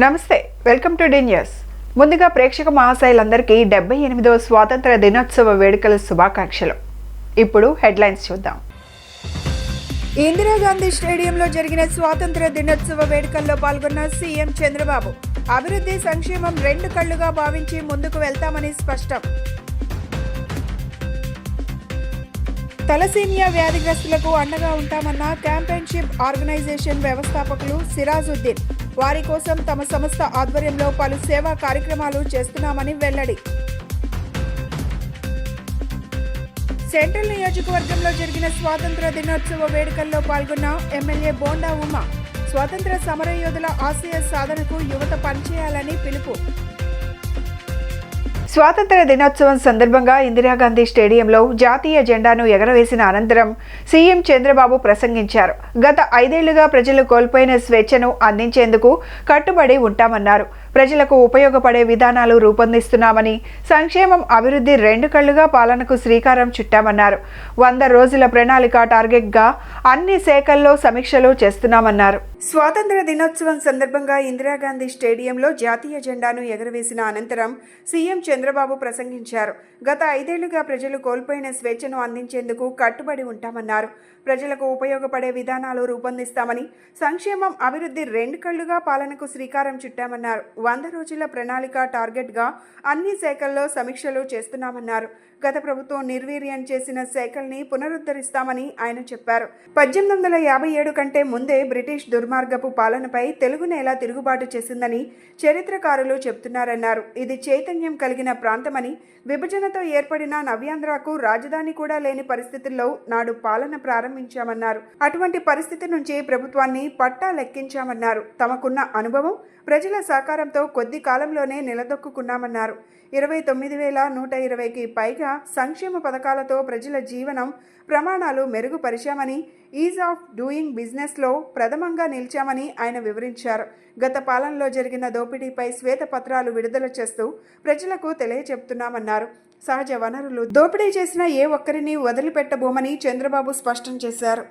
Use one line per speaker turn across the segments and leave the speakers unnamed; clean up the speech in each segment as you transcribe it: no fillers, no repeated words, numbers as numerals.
నమస్తే, welcome to D news. ముందుగా ప్రేక్షక మహాశయులందరికీ 78వ స్వాతంత్ర దినోత్సవ వేడుకల శుభాకాంక్షలు. ఇప్పుడు హెడ్లైన్స్ చూద్దాం. ఇందిరాగాంధీ స్టేడియంలో జరిగిన స్వాతంత్ర దినోత్సవ వేడుకల్లో పాల్గొన్న సీఎం చంద్రబాబు అభివృద్ధి సంక్షేమం రెండు కళ్లుగా భావించి ముందుకు వెళ్తామని స్పష్టం. తలసేమియా వ్యాధిగ్రస్తులకు అండగా ఉంటామన్న క్యాంపెయిన్షిప్ ఆర్గనైజేషన్ వ్యవస్థాపకులు సిరాజుద్దీన్ వారి కోసం తమ సంస్థ ఆధ్వర్యంలో పలు సేవా కార్యక్రమాలు చేస్తున్నామని వెల్లడి. సెంట్రల్ నియోజకవర్గంలో జరిగిన స్వాతంత్ర దినోత్సవ వేడుకల్లో పాల్గొన్న ఎమ్మెల్యే బోండా ఉమా స్వాతంత్ర సమరయోధుల ఆశయ సాధనకు యువత పనిచేయాలని పిలుపు. స్వాతంత్ర దినోత్సవం సందర్భంగా ఇందిరాగాంధీ స్టేడియంలో జాతీయ జెండాను ఎగరవేసిన అనంతరం సీఎం చంద్రబాబు ప్రసంగించారు. గత 5 ఏళ్లుగా ప్రజలు కోల్పోయిన స్వేచ్ఛను అందించేందుకు కట్టుబడి ఉంటామన్నారు. ప్రజలకు ఉపయోగపడే విధానాలు రూపొందిస్తున్నామని, సంక్షేమం అభివృద్ధి రెండు కళ్లుగా పాలనకు శ్రీకారం చుట్టామన్నారు. 100 రోజుల ప్రణాళిక టార్గెట్గా అన్ని శాఖల్లో సమీక్షలు చేస్తున్నామన్నారు. స్వాతంత్ర దినోత్సవం సందర్భంగా ఇందిరాగాంధీ స్టేడియంలో జాతీయ జెండాను ఎగరవేసిన అనంతరం సీఎం చంద్రబాబు ప్రసంగించారు. గత 5 ఏళ్లుగా ప్రజలు కోల్పోయిన స్వేచ్ఛను అందించేందుకు కట్టుబడి ఉంటామన్నారు. ప్రజలకు ఉపయోగపడే విధానాలు రూపొందిస్తామని, సంక్షేమం అభివృద్ధి రెండు కళ్లుగా పాలనకు శ్రీకారం చుట్టామన్నారు. 100 రోజుల ప్రణాళిక టార్గెట్గా అన్ని శాఖల్లో సమీక్షలు చేస్తున్నామన్నారు. గత ప్రభుత్వం నిర్వీర్యం చేసిన శాఖల్ని పునరుద్ధరిస్తామని ఆయన చెప్పారు. 1857 కంటే ముందే బ్రిటిష్ దుర్మార్గపు పాలనపై తెలుగు నేల తిరుగుబాటు చేసిందని చరిత్రకారులు చెబుతున్నారన్నారు. ఇది చైతన్యం కలిగిన ప్రాంతమని, విభజనతో ఏర్పడిన నవ్యాంధ్రకు రాజధాని కూడా లేని పరిస్థితుల్లో నాడు పాలన ప్రారంభించామన్నారు. అటువంటి పరిస్థితి నుంచి ప్రభుత్వాన్ని పట్టా లెక్కించామన్నారు. తమకున్న అనుభవం, ప్రజల సహకారంతో కొద్ది కాలంలోనే నిలదొక్కున్నామన్నారు. 29,120కి పైగా సంక్షేమ పథకాలతో ప్రజల జీవనం ప్రమాణాలు మెరుగుపరిచామని, ఈజ్ ఆఫ్ డూయింగ్ బిజినెస్లో ప్రథమంగా నిలిచామని ఆయన వివరించారు. గత పాలనలో జరిగిన దోపిడీపై శ్వేతపత్రాలు విడుదల చేస్తూ ప్రజలకు తెలియచెప్తున్నామన్నారు. సహజ వనరులు దోపిడీ చేసిన ఏ ఒక్కరిని వదిలిపెట్టబోమని చంద్రబాబు స్పష్టం చేశారు.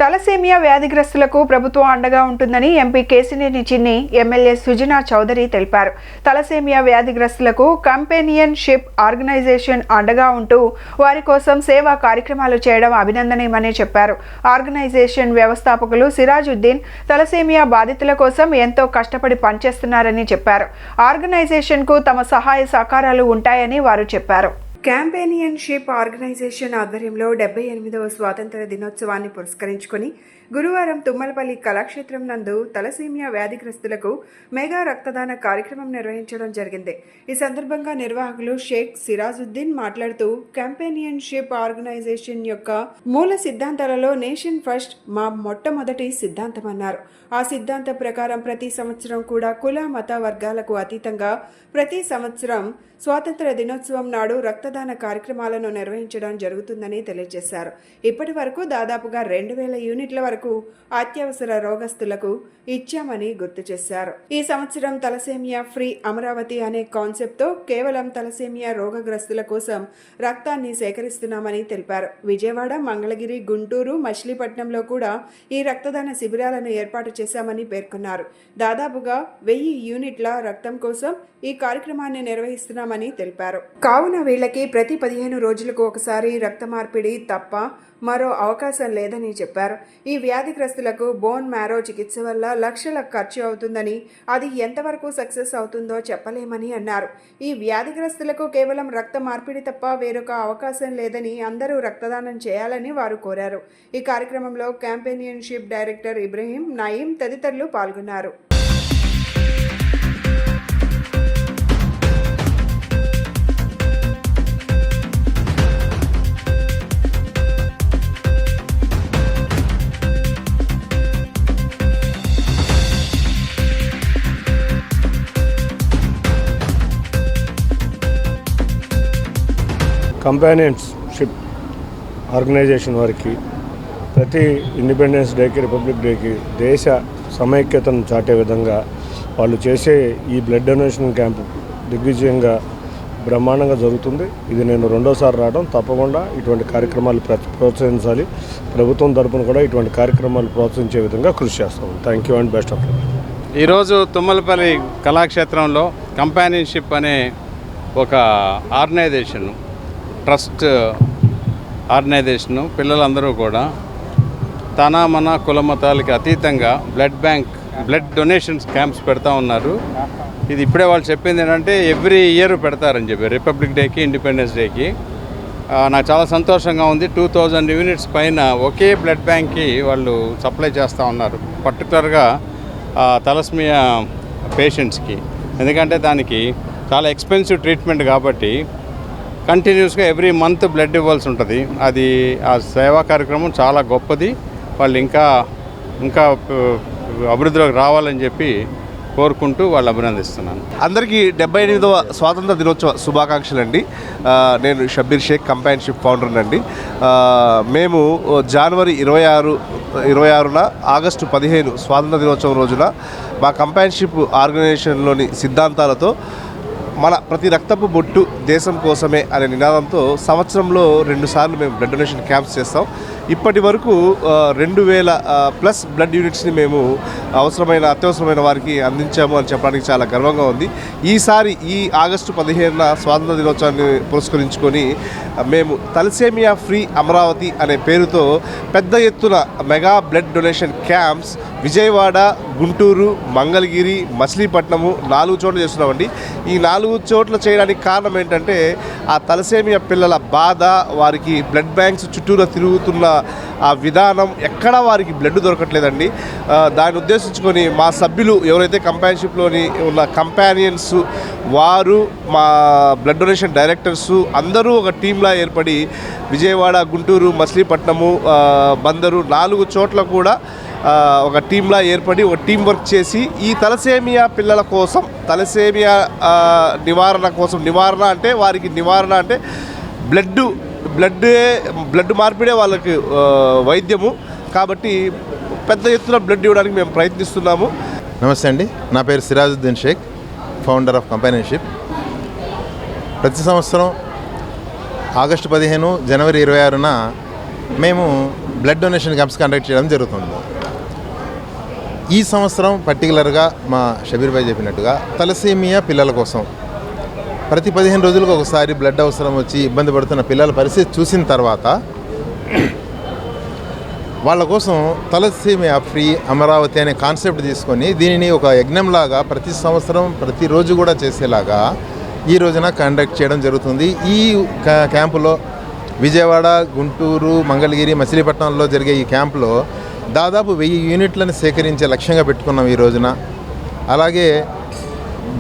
తలసేమియా వ్యాధిగ్రస్తులకు ప్రభుత్వం అండగా ఉంటుందని ఎంపీ కేసినేని చిన్ని, ఎమ్మెల్యే సుజనా చౌదరి తెలిపారు. తలసేమియా వ్యాధిగ్రస్తులకు కంపెనియన్షిప్ ఆర్గనైజేషన్ అండగా ఉంటూ వారి కోసం సేవా కార్యక్రమాలు చేయడం అభినందనీయమని చెప్పారు. ఆర్గనైజేషన్ వ్యవస్థాపకులు సిరాజుద్దీన్ తలసేమియా బాధితుల కోసం ఎంతో కష్టపడి పనిచేస్తున్నారని చెప్పారు. ఆర్గనైజేషన్కు తమ సహాయ సహకారాలు ఉంటాయని వారు చెప్పారు. క్యాంపెయిన్షిప్ ఆర్గనైజేషన్ ఆధ్వర్యంలో 78వ స్వాతంత్ర దినోత్సవాన్ని పురస్కరించుకుని గురువారం తుమ్మలపల్లి కళాక్షేత్రం నందు తలసేమియా వ్యాధిగ్రస్తులకు మెగా రక్తదాన కార్యక్రమం నిర్వహించడం జరిగింది. ఈ సందర్భంగా నిర్వాహకులు షేక్ సిరాజుద్దీన్ మాట్లాడుతూ, క్యాంపెయిన్షిప్ ఆర్గనైజేషన్ యొక్క మూల సిద్ధాంతాలలో నేషన్ ఫస్ట్ మా మొట్టమొదటి సిద్ధాంతమన్నారు. ఆ సిద్ధాంతం ప్రకారం ప్రతి సంవత్సరం కూడా కుల మత వర్గాలకు అతీతంగా ప్రతి సంవత్సరం స్వాతంత్ర దినోత్సవం నాడు రక్తదాన కార్యక్రమాలను నిర్వహించడం జరుగుతుందని తెలియజేశారు. ఇప్పటి వరకు దాదాపుగా 2,000 యూనిట్ల వరకు అత్యవసర రోగస్తులకు ఇచ్చామని గుర్తు చేశారు. ఈ సంవత్సరం తలసేమియా ఫ్రీ అమరావతి అనే కాన్సెప్ట్తో కేవలం తలసేమియా రోగగ్రస్తుల కోసం రక్తాన్ని సేకరిస్తున్నామని తెలిపారు. విజయవాడ, మంగళగిరి, గుంటూరు, మచిలీపట్నంలో కూడా ఈ రక్తదాన శిబిరాలను ఏర్పాటు చేశామని పేర్కొన్నారు. దాదాపుగా 1000 యూనిట్ల రక్తం కోసం ఈ కార్యక్రమాన్ని నిర్వహిస్తున్నామని తెలిపారు. కావున వీళ్ళకి ప్రతి 15 రోజులకు ఒకసారి రక్త మార్పిడి తప్ప మరో అవకాశం లేదని చెప్పారు. ఈ వ్యాధిగ్రస్తులకు బోన్ మ్యారో చికిత్స వల్ల లక్షల ఖర్చు అవుతుందని, అది ఎంతవరకు సక్సెస్ అవుతుందో చెప్పలేమని అన్నారు. ఈ వ్యాధిగ్రస్తులకు కేవలం రక్త మార్పిడి తప్ప వేరొక అవకాశం లేదని, అందరూ రక్తదానం చేయాలని వారు కోరారు. ఈ కార్యక్రమంలో క్యాంపెయిన్షిప్ డైరెక్టర్ ఇబ్రహీం, నయీం తదితరులు పాల్గొన్నారు.
కంపానియన్షిప్ ఆర్గనైజేషన్ వారికి ప్రతి ఇండిపెండెన్స్ డేకి, రిపబ్లిక్ డేకి దేశ సమైక్యతను చాటే విధంగా వాళ్ళు చేసే ఈ బ్లడ్ డొనేషన్ క్యాంపు దిగ్విజయంగా బ్రహ్మాండంగా జరుగుతుంది. ఇది నేను రెండోసారి రావడం. తప్పకుండా ఇటువంటి కార్యక్రమాలు ప్రోత్సహించాలి. ప్రభుత్వం తరపున కూడా ఇటువంటి కార్యక్రమాలు ప్రోత్సహించే విధంగా కృషి చేస్తాం. Thank you and best of luck.
ఈరోజు తుమ్మలపల్లి కళాక్షేత్రంలో కంపానియన్షిప్ అనే ఒక ఆర్గనైజేషన్, ట్రస్ట్ ఆర్గనైజేషను పిల్లలందరూ కూడా తన మన కుల మతాలకి అతీతంగా బ్లడ్ డొనేషన్స్ క్యాంప్స్ పెడతా ఉన్నారు. ఇది ఇప్పుడే వాళ్ళు చెప్పింది ఏంటంటే ఎవ్రీ ఇయర్ పెడతారని చెప్పి రిపబ్లిక్ డేకి, ఇండిపెండెన్స్ డేకి. నాకు చాలా సంతోషంగా ఉంది. 2000 యూనిట్స్ పైన ఒకే బ్లడ్ బ్యాంక్కి వాళ్ళు సప్లై చేస్తూ ఉన్నారు, పర్టికులర్గా తలస్మియా పేషెంట్స్కి. ఎందుకంటే దానికి చాలా ఎక్స్పెన్సివ్ ట్రీట్మెంట్ కాబట్టి కంటిన్యూస్గా ఎవ్రీ మంత్ బ్లడ్ ఇవ్వాల్సి ఉంటుంది. అది ఆ సేవా కార్యక్రమం చాలా గొప్పది. వాళ్ళు ఇంకా అభివృద్ధిలోకి రావాలని చెప్పి కోరుకుంటూ వాళ్ళు అభినందిస్తున్నాను.
అందరికీ 78వ స్వాతంత్ర దినోత్సవ శుభాకాంక్షలు అండి. నేను షబ్బీర్ షేక్ కంపానియన్షిప్ ఫౌండర్ అండి. మేము జనవరి 26న ఆగస్టు 15 స్వాతంత్ర దినోత్సవం రోజున మా కంపానియన్షిప్ ఆర్గనైజేషన్లోని సిద్ధాంతాలతో మన ప్రతి రక్తపు బొట్టు దేశం కోసమే అనే నినాదంతో సంవత్సరంలో 2 సార్లు మేము బ్లడ్ డొనేషన్ క్యాంప్స్ చేస్తాం. ఇప్పటి వరకు 2000+ బ్లడ్ యూనిట్స్ని మేము అత్యవసరమైన వారికి అందించాము అని చెప్పడానికి చాలా గర్వంగా ఉంది. ఈసారి ఈ ఆగస్టు 15న స్వాతంత్ర దినోత్సవాన్ని పురస్కరించుకొని మేము తలసేమియా ఫ్రీ అమరావతి అనే పేరుతో పెద్ద ఎత్తున mega blood donation camps Vijayawada, Guntur, Mangalagiri, Machilipatnam 4 చోట్ల చేస్తున్నామండి. ఈ 4 చోట్ల చేయడానికి కారణం ఏంటంటే ఆ తలసేమియా పిల్లల బాధ, వారికి బ్లడ్ బ్యాంక్స్ చుట్టూరా తిరుగుతున్న ఆ విధానం, ఎక్కడా వారికి బ్లడ్ దొరకట్లేదండి. దాన్ని ఉద్దేశించుకొని మా సభ్యులు ఎవరైతే కంపానియన్షిప్లోని ఉన్న కంపానియన్స్, వారు మా బ్లడ్ డొనేషన్ డైరెక్టర్సు అందరూ ఒక టీంలా ఏర్పడి విజయవాడ, గుంటూరు, మచిలీపట్నము, బందరు 4 చోట్ల కూడా ఒక టీంలా ఏర్పడి ఒక టీం వర్క్ చేసి ఈ తలసేమియా పిల్లల కోసం, తలసేమియా నివారణ అంటే వారికి నివారణ అంటే బ్లడ్ మార్పిడే వాళ్ళకి వైద్యము కాబట్టి పెద్ద ఎత్తున బ్లడ్ ఇవ్వడానికి మేము ప్రయత్నిస్తున్నాము.
నమస్తే అండి, నా పేరు Sirajuddin Shaik, founder of companionship. ప్రతి సంవత్సరం ఆగస్టు 15, జనవరి 26న మేము బ్లడ్ డొనేషన్ క్యాంప్స్ కండక్ట్ చేయడం జరుగుతుంది. ఈ సంవత్సరం పర్టికులర్గా మా షబీర్ భాయ్ చెప్పినట్టుగా తలసేమియా పిల్లల కోసం ప్రతి 15 రోజులకు ఒకసారి బ్లడ్ అవసరం వచ్చి ఇబ్బంది పడుతున్న పిల్లల పరిస్థితి చూసిన తర్వాత వాళ్ళ కోసం తలసేమియా ఫ్రీ అమరావతి అనే కాన్సెప్ట్ తీసుకొని దీనిని ఒక యజ్ఞంలాగా ప్రతి సంవత్సరం ప్రతిరోజు కూడా చేసేలాగా ఈ రోజున కండక్ట్ చేయడం జరుగుతుంది. ఈ క్యాంపులో విజయవాడ, గుంటూరు, మంగళగిరి, మచిలీపట్నంలో జరిగే ఈ క్యాంపులో దాదాపు 1000 యూనిట్లను సేకరించే లక్ష్యంగా పెట్టుకున్నాం ఈ రోజున. అలాగే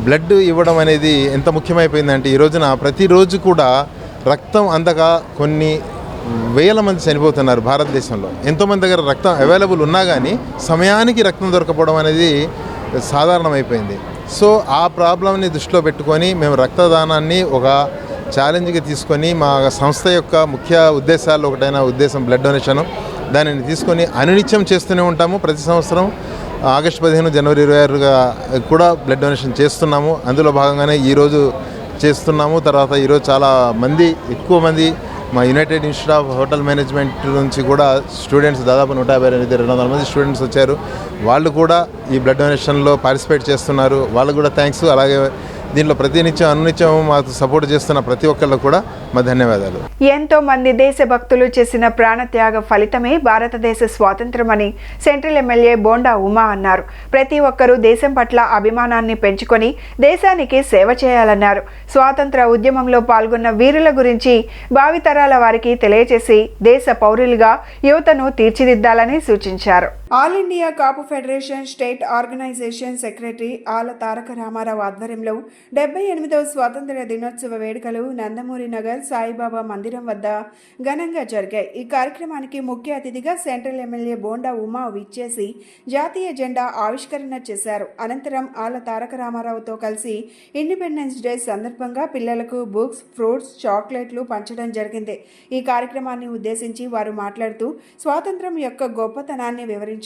బ్లడ్ ఇవ్వడం అనేది ఎంత ముఖ్యమైపోయిందంటే ఈ రోజున ప్రతిరోజు కూడా రక్తం అందక కొన్ని వేల మంది చనిపోతున్నారు భారతదేశంలో. ఎంతోమంది దగ్గర రక్తం అవైలబుల్ ఉన్నా కానీ సమయానికి రక్తం దొరకపోవడం అనేది సాధారణమైపోయింది. సో ఆ ప్రాబ్లంని దృష్టిలో పెట్టుకొని మేము రక్తదానాన్ని ఒక ఛాలెంజ్గా తీసుకొని మా సంస్థ యొక్క ముఖ్య ఉద్దేశాల్లో ఒకటైన ఉద్దేశం బ్లడ్ డొనేషన్, దానిని తీసుకొని అనునిత్యం చేస్తూనే ఉంటాము. ప్రతి సంవత్సరం ఆగస్టు 15, జనవరి 26గా కూడా బ్లడ్ డొనేషన్ చేస్తున్నాము. అందులో భాగంగానే ఈరోజు చేస్తున్నాము. తర్వాత ఈరోజు చాలా మంది, ఎక్కువ మంది మా United institute of hotel management నుంచి కూడా స్టూడెంట్స్ దాదాపు 150-200 మంది స్టూడెంట్స్ వచ్చారు. వాళ్ళు కూడా ఈ బ్లడ్ డొనేషన్లో పార్టిసిపేట్ చేస్తున్నారు. వాళ్ళకు కూడా థ్యాంక్స్. అలాగే దీనిలో ప్రతినిత్యం అనునిత్యం మాకు సపోర్ట్ చేస్తున్న ప్రతి ఒక్కళ్ళు కూడా మా ధన్యవాదాలు.
ఎంతో మంది దేశభక్తులు చేసిన ప్రాణత్యాగ ఫలితమే భారతదేశ స్వాతంత్రమని సెంట్రల్ ఎమ్మెల్యే బోండా ఉమా అన్నారు. ప్రతి ఒక్కరూ దేశం పట్ల అభిమానాన్ని పెంచుకొని దేశానికి సేవ చేయాలన్నారు. స్వాతంత్ర ఉద్యమంలో పాల్గొన్న వీరుల గురించి భావితరాల వారికి తెలియజేసి దేశ పౌరులుగా యువతను తీర్చిదిద్దాలని సూచించారు. ఆల్ ఇండియా కాపు ఫెడరేషన్ స్టేట్ ఆర్గనైజేషన్ సెక్రటరీ ఆల తారక రామారావు ఆధ్వర్యంలో 78వ స్వాతంత్ర దినోత్సవ వేడుకలు నందమూరి నగర్ సాయిబాబా మందిరం వద్ద ఘనంగా జరిగాయి. ఈ కార్యక్రమానికి ముఖ్య అతిథిగా సెంట్రల్ ఎమ్మెల్యే బోండా ఉమా విచ్చేసి జాతీయ జెండా ఆవిష్కరణ చేశారు. అనంతరం ఆల తారక రామారావుతో కలిసి ఇండిపెండెన్స్ డే సందర్భంగా పిల్లలకు బుక్స్, ఫ్రూట్స్, చాక్లెట్లు పంచడం జరిగింది. ఈ కార్యక్రమాన్ని ఉద్దేశించి వారు మాట్లాడుతూ స్వాతంత్ర్యం యొక్క గొప్పతనాన్ని వివరించారు.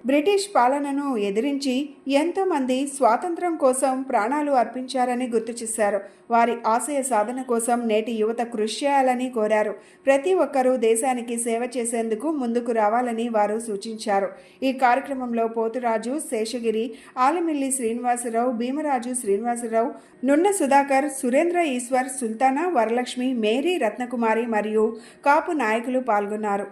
బ్రిటిష్ పాలనను ఎదిరించి ఎంతో మంది స్వాతంత్ర్యం కోసం ప్రాణాలు అర్పించారని గుర్తు చేశారు. వారి ఆశయ సాధన కోసం నేటి యువత కృషి చేయాలని కోరారు. ప్రతి ఒక్కరూ దేశానికి సేవ చేసేందుకు ముందుకు రావాలని వారు సూచించారు. ఈ కార్యక్రమంలో పోతురాజు, శేషగిరి, ఆలమిల్లి శ్రీనివాసరావు, భీమరాజు శ్రీనివాసరావు, నున్న సుధాకర్, సురేంద్ర ఈశ్వర్, సుల్తానా, వరలక్ష్మి, మేరీ, రత్నకుమారి మరియు కాపు నాయకులు పాల్గొన్నారు.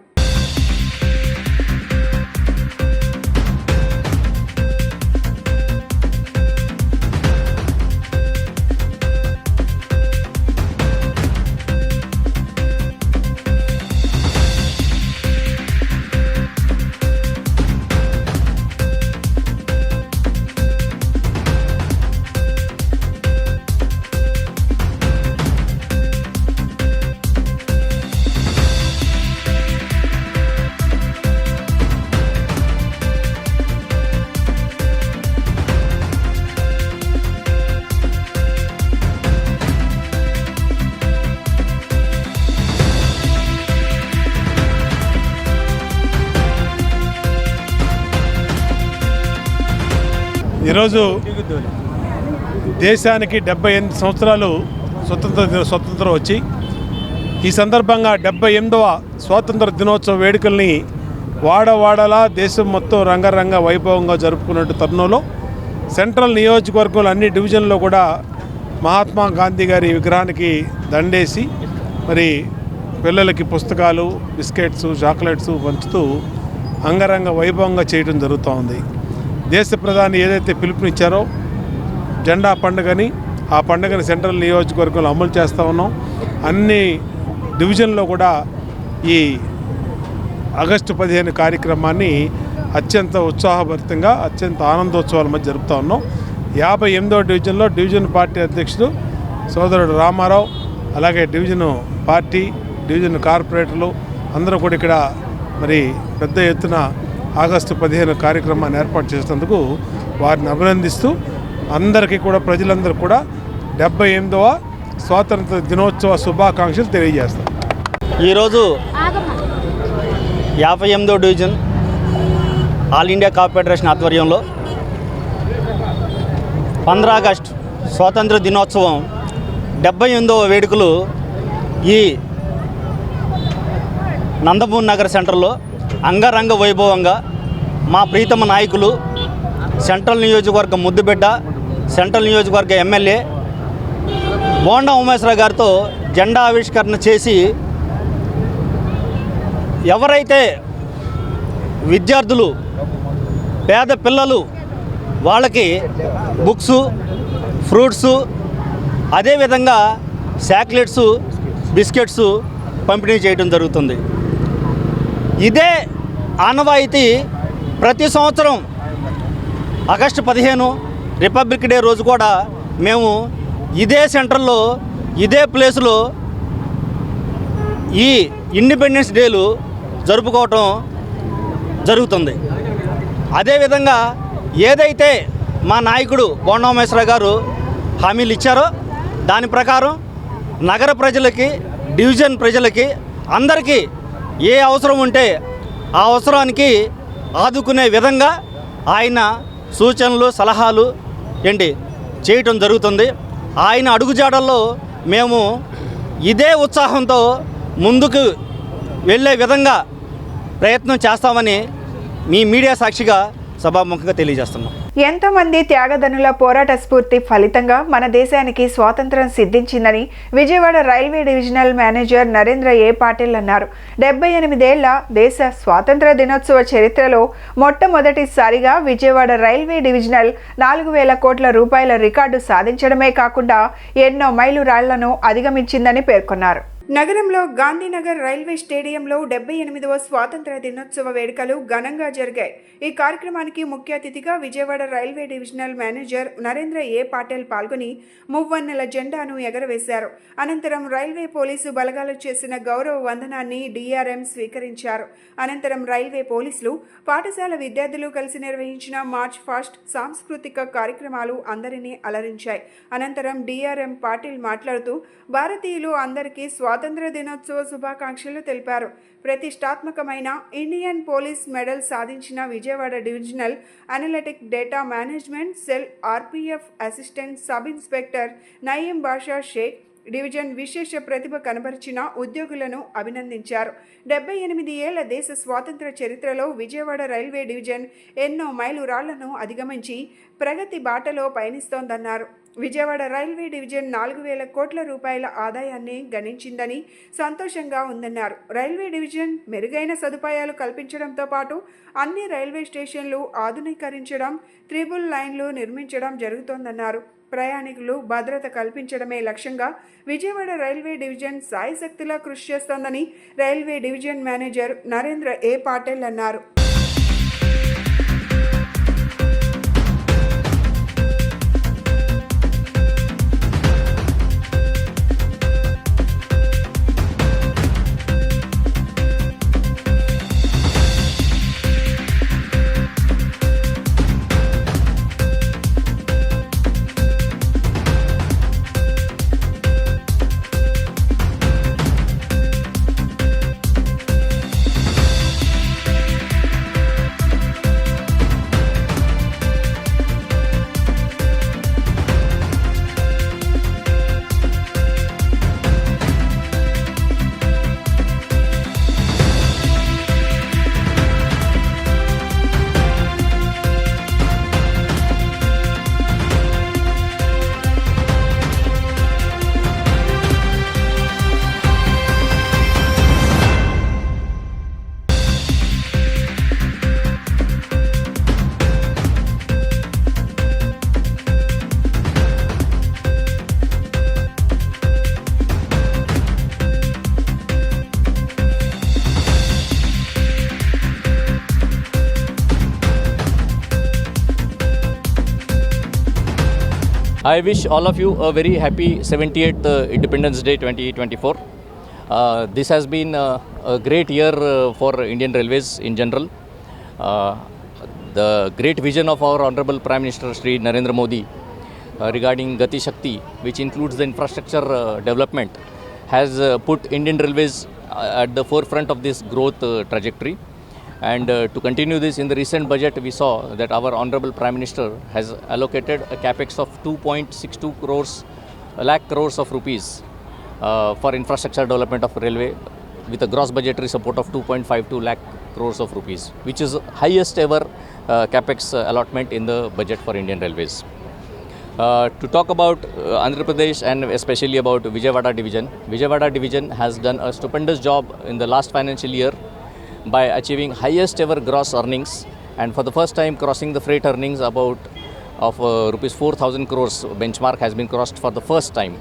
ఈరోజు దేశానికి 78 సంవత్సరాలు స్వతంత్రం వచ్చి ఈ సందర్భంగా 78వ స్వాతంత్ర దినోత్సవ వేడుకల్ని వాడవాడలా దేశం మొత్తం రంగరంగ వైభవంగా జరుపుకున్నట్టు తరుణంలో సెంట్రల్ నియోజకవర్గంలో అన్ని డివిజన్లో కూడా మహాత్మా గాంధీ గారి విగ్రహానికి దండేసి మరి పిల్లలకి పుస్తకాలు, బిస్కెట్స్, చాక్లెట్స్ పంచుతూ అంగరంగ వైభవంగా చేయడం జరుగుతూ ఉంది. దేశ ప్రధాని ఏదైతే పిలుపునిచ్చారో జెండా పండుగని, ఆ పండుగని సెంట్రల్ నియోజకవర్గంలో అమలు చేస్తూ ఉన్నాం. అన్ని డివిజన్లో కూడా ఈ ఆగస్టు 15 కార్యక్రమాన్ని అత్యంత ఉత్సాహభరితంగా, అత్యంత ఆనందోత్సవాల మధ్య జరుపుతూ ఉన్నాం. 58వ డివిజన్లో డివిజన్ పార్టీ అధ్యక్షుడు సోదరుడు రామారావు, అలాగే డివిజన్ పార్టీ, డివిజన్ కార్పొరేటర్లు అందరూ కూడా ఇక్కడ మరి పెద్ద ఎత్తున ఆగస్టు 15 కార్యక్రమాన్ని ఏర్పాటు చేసినందుకు వారిని అభినందిస్తూ అందరికీ కూడా, ప్రజలందరూ కూడా 78వ స్వాతంత్ర దినోత్సవ శుభాకాంక్షలు తెలియజేస్తాం.
ఈరోజు 58వ డివిజన్ ఆల్ ఇండియా కాపు ఫెడరేషన్ ఆధ్వర్యంలో 15 ఆగస్టు స్వాతంత్ర దినోత్సవం 78వ వేడుకలు ఈ నందమూరి నగర్ సెంటర్లో అంగరంగ వైభవంగా మా ప్రీతమ నాయకులు, సెంట్రల్ నియోజకవర్గ ముద్దుబిడ్డ, సెంట్రల్ నియోజకవర్గ ఎమ్మెల్యే బోండా ఉమేశ్వరరావు గారితో జెండా ఆవిష్కరణ చేసి ఎవరైతే విద్యార్థులు, పేద పిల్లలు వాళ్ళకి బుక్స్, ఫ్రూట్స్, అదేవిధంగా చాక్లెట్స్, బిస్కెట్స్ పంపిణీ చేయడం జరుగుతుంది. ఇదే ఆనవాయితీ ప్రతి సంవత్సరం ఆగస్టు 15 రిపబ్లిక్ డే రోజు కూడా మేము ఇదే సెంటర్లో, ఇదే ప్లేస్లో ఈ ఇండిపెండెన్స్ డేలు జరుపుకోవటం జరుగుతుంది. అదేవిధంగా ఏదైతే మా నాయకుడు బోండా ఉమేశ్వరరావు గారు హామీలు ఇచ్చారో దాని ప్రకారం నగర ప్రజలకి, డివిజన్ ప్రజలకి అందరికీ ఏ అవసరం ఉంటే ఆ అవసరానికి ఆదుకునే విధంగా ఆయన సూచనలు, సలహాలు చేయటం జరుగుతుంది. ఆయన అడుగుజాడల్లో మేము ఇదే ఉత్సాహంతో ముందుకు వెళ్ళే విధంగా ప్రయత్నం చేస్తామని మీ మీడియా సాక్షిగా సభాముఖంగా తెలియజేస్తున్నాం.
ఎంతో మంది త్యాగధనుల పోరాట స్ఫూర్తి ఫలితంగా మన దేశానికి స్వాతంత్ర్యం సిద్ధించిందని Vijayawada railway divisional manager Narendra A Patil అన్నారు. 78 ఏళ్ల దేశ స్వాతంత్ర దినోత్సవ చరిత్రలో మొట్టమొదటిసారిగా విజయవాడ రైల్వే డివిజనల్ 4,000 కోట్ల రూపాయల రికార్డు సాధించడమే కాకుండా ఎన్నో మైలురాళ్లను అధిగమించిందని పేర్కొన్నారు. నగరంలో గాంధీనగర్ రైల్వే స్టేడియంలో 78వ స్వాతంత్ర దినోత్సవ వేడుకలు ఘనంగా జరిగాయి. ఈ కార్యక్రమానికి ముఖ్య అతిథిగా Vijayawada railway divisional manager Narendra A Patil పాల్గొని మువ్వన్నెల జెండాను ఎగరవేశారు. అనంతరం రైల్వే పోలీసు బలగాలు చేసిన గౌరవ వందనాన్ని డిఆర్ఎం స్వీకరించారు. అనంతరం రైల్వే పోలీసులు, పాఠశాల విద్యార్థులు కలిసి నిర్వహించిన మార్చ్ ఫాస్ట్ సాంస్కృతిక కార్యక్రమాలు అందరినీ అలరించాయి. అనంతరం డిఆర్ఎం పాటిల్ మాట్లాడుతూ భారతీయులు అందరికీ స్వాతంత్ర దినోత్సవ శుభాకాంక్షలు తెలిపారు. ప్రతిష్టాత్మకమైన ఇండియన్ పోలీస్ మెడల్ సాధించిన Vijayawada divisional analytic data management cell RPF assistant sub inspector Nayeem Basha Sheikh division విశేష ప్రతిభ కనబరిచిన ఉద్యోగులను అభినందించారు. 78 ఏళ్ల దేశ స్వాతంత్ర చరిత్రలో విజయవాడ రైల్వే డివిజన్ ఎన్నో మైలురాళ్లను అధిగమించి ప్రగతి బాటలో పయనిస్తోందన్నారు. విజయవాడ రైల్వే డివిజన్ 4,000 కోట్ల రూపాయల ఆదాయాన్ని గణించిందని సంతోషంగా ఉందన్నారు. రైల్వే డివిజన్ మెరుగైన సదుపాయాలు కల్పించడంతో పాటు అన్ని రైల్వే స్టేషన్లు ఆధునీకరించడం, ట్రిపుల్ లైన్లు నిర్మించడం జరుగుతోందన్నారు. ప్రయాణికులు భద్రత కల్పించడమే లక్ష్యంగా విజయవాడ రైల్వే డివిజన్ సాయశక్తిలా కృషి చేస్తోందని railway division manager Narendra A Patil అన్నారు.
I wish all of you a very happy 78th Independence Day 2024. This has been a great year for Indian Railways in general. The great vision of our Honorable Prime Minister Shri Narendra Modi regarding Gati Shakti, which includes the infrastructure development, has put Indian Railways at the forefront of this growth trajectory. And to continue this, in the recent budget we saw that our Honorable Prime Minister has allocated a capex of 2.62 lakh crores of rupees for infrastructure development of railway, with a gross budgetary support of 2.52 lakh crores of rupees, which is highest ever capex allotment in the budget for Indian Railways. To talk about Andhra Pradesh and especially about Vijayawada Division has done a stupendous job in the last financial year by achieving highest ever gross earnings, and for the first time crossing the freight earnings of rupees 4,000 crores benchmark has been crossed for the first time.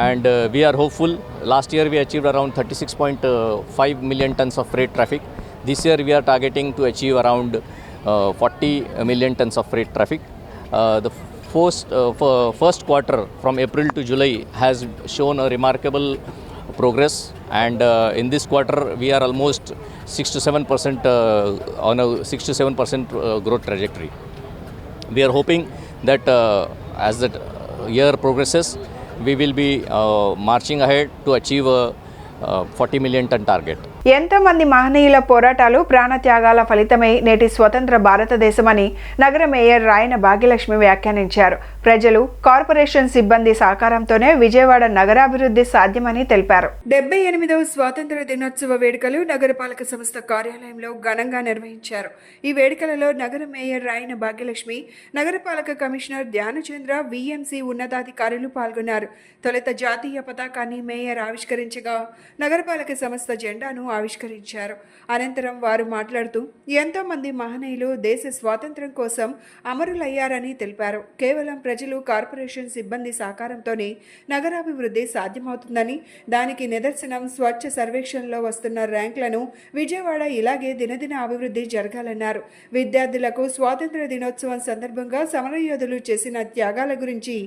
And we are hopeful. Last year we achieved around 36.5 million tons of freight traffic. This year we are targeting to achieve around 40 million tons of freight traffic. The first quarter from April to July has shown a remarkable progress, and in this quarter we are almost 6 to 7% on a 6 to 7% growth trajectory. We are hoping that as the year progresses, we will be marching ahead to achieve a 40 million ton target.
ఎంతమంది మహనీయుల పోరాటాలు ప్రాణత్యాగాల ఫలితమే నేటి స్వతంత్ర భారతదేశమని నగర mayor రాయన భాగ్యలక్ష్మి వ్యాఖ్యానించారు. ప్రజలు, corporation సిబ్బంది సహకారంతోనే విజయవాడ నగరాభివృద్ధి సాధ్యమని తెలిపారు. 78వ స్వాతంత్ర దినోత్సవ వేడుకలు నగరపాలక సంస్థ కార్యాలయంలో ఘనంగా నిర్వహించారు. ఈ వేడుకలలో నగర మేయర్ రాయన భాగ్యలక్ష్మి, నగరపాలక కమిషనర్ ధ్యానచంద్ర, విఎంసి ఉన్నతాధికారులు పాల్గొన్నారు. తొలుత జాతీయ పతాకాన్ని మేయర్ ఆవిష్కరించగా నగరపాలక సంస్థ జెండాను ఆవిష్కరించారు. అనంతరం వారు మాట్లాడుతూ ఎంతోమంది మహనీయులు దేశ స్వాతంత్ర్యం కోసం అమరులయ్యారని తెలిపారు. కేవలం ప్రజలు, కార్పొరేషన్ సిబ్బంది సహకారంతోనే నగరాభివృద్ధి సాధ్యమవుతుందని, దానికి నిదర్శనం స్వచ్ఛ సర్వేక్షణలో వస్తున్న ర్యాంకులను విజయవాడ ఇలాగే దినదిన అభివృద్ధి జరగాలన్నారు. విద్యార్థులకు స్వాతంత్ర దినోత్సవం సందర్భంగా సమరయోధులు చేసిన త్యాగాల గురించి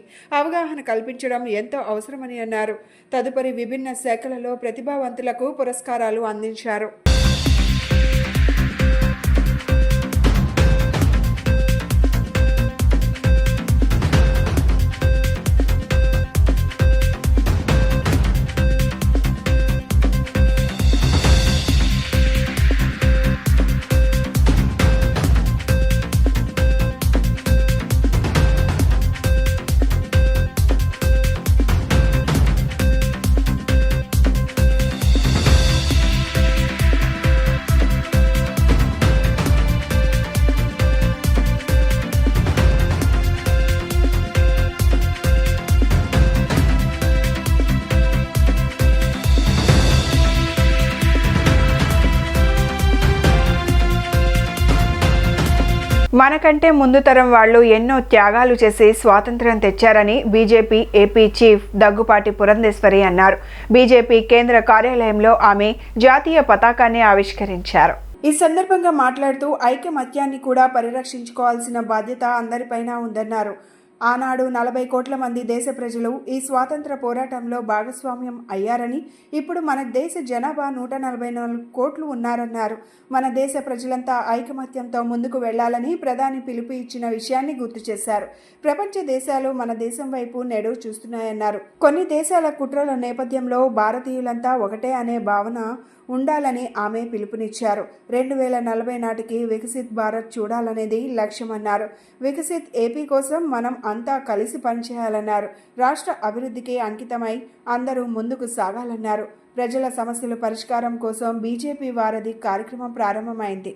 అవగాహన కల్పించడం ఎంతో అవసరమని అన్నారు. తదుపరి విభిన్న శాఖలలో ప్రతిభావంతులకు పురస్కారాలు అందించారు. మనకంటే ముందు తరం వాళ్ళు ఎన్నో త్యాగాలు చేసి స్వాతంత్ర్యం తెచ్చారని BJP AP chief Daggubati Purandeswari అన్నారు. బీజేపీ కేంద్ర కార్యాలయంలో ఆమె జాతీయ పతాకాన్ని ఆవిష్కరించారు. ఈ సందర్భంగా మాట్లాడుతూ ఐకమత్యాన్ని కూడా పరిరక్షించుకోవాల్సిన బాధ్యత అందరిపైన ఉందన్నారు. ఆనాడు 40 కోట్ల మంది దేశ ప్రజలు ఈ స్వాతంత్ర పోరాటంలో భాగస్వామ్యం అయ్యారని, ఇప్పుడు మన దేశ జనాభా 144 కోట్లు ఉన్నారన్నారు. మన దేశ ప్రజలంతా ఐకమత్యంతో ముందుకు వెళ్లాలని ప్రధాని పిలుపు ఇచ్చిన విషయాన్ని గుర్తు చేశారు. ప్రపంచ దేశాలు మన దేశం వైపు నేడు చూస్తున్నాయన్నారు. కొన్ని దేశాల కుట్రల నేపథ్యంలో భారతీయులంతా ఒకటే అనే భావన ఉండాలని ఆమె పిలుపునిచ్చారు. 2040 నాటికి వికసిత్ భారత్ చూడాలనేది లక్ష్యమన్నారు. వికసిత్ ఏపీ కోసం మనం అంతా కలిసి పనిచేయాలన్నారు. రాష్ట్ర అభివృద్ధికి అంకితమై అందరూ ముందుకు సాగాలన్నారు. ప్రజల సమస్యల పరిష్కారం కోసం బీజేపీ వారధి కార్యక్రమం ప్రారంభమైంది.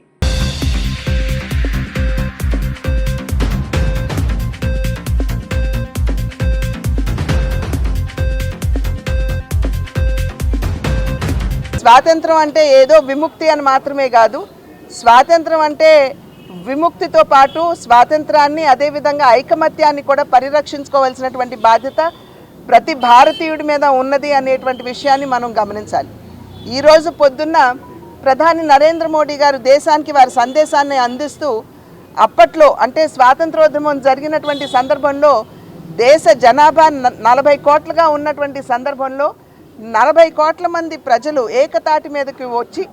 స్వాతంత్రం అంటే ఏదో విముక్తి అని మాత్రమే కాదు, స్వాతంత్రం అంటే విముక్తితో పాటు స్వాతంత్రాన్ని, అదేవిధంగా ఐకమత్యాన్ని కూడా పరిరక్షించుకోవాల్సినటువంటి బాధ్యత ప్రతి భారతీయుడి మీద ఉన్నది అనేటువంటి విషయాన్ని మనం గమనించాలి. ఈరోజు పొద్దున్న ప్రధాని నరేంద్ర మోడీ గారు దేశానికి వారి సందేశాన్ని అందిస్తూ, అప్పట్లో అంటే స్వాతంత్రోద్యమం జరిగినటువంటి సందర్భంలో దేశ జనాభా 40 కోట్లుగా ఉన్నటువంటి సందర్భంలో 40 కోట్ల మంది ప్రజలు ఏకతాటి మీదకి వచ్చి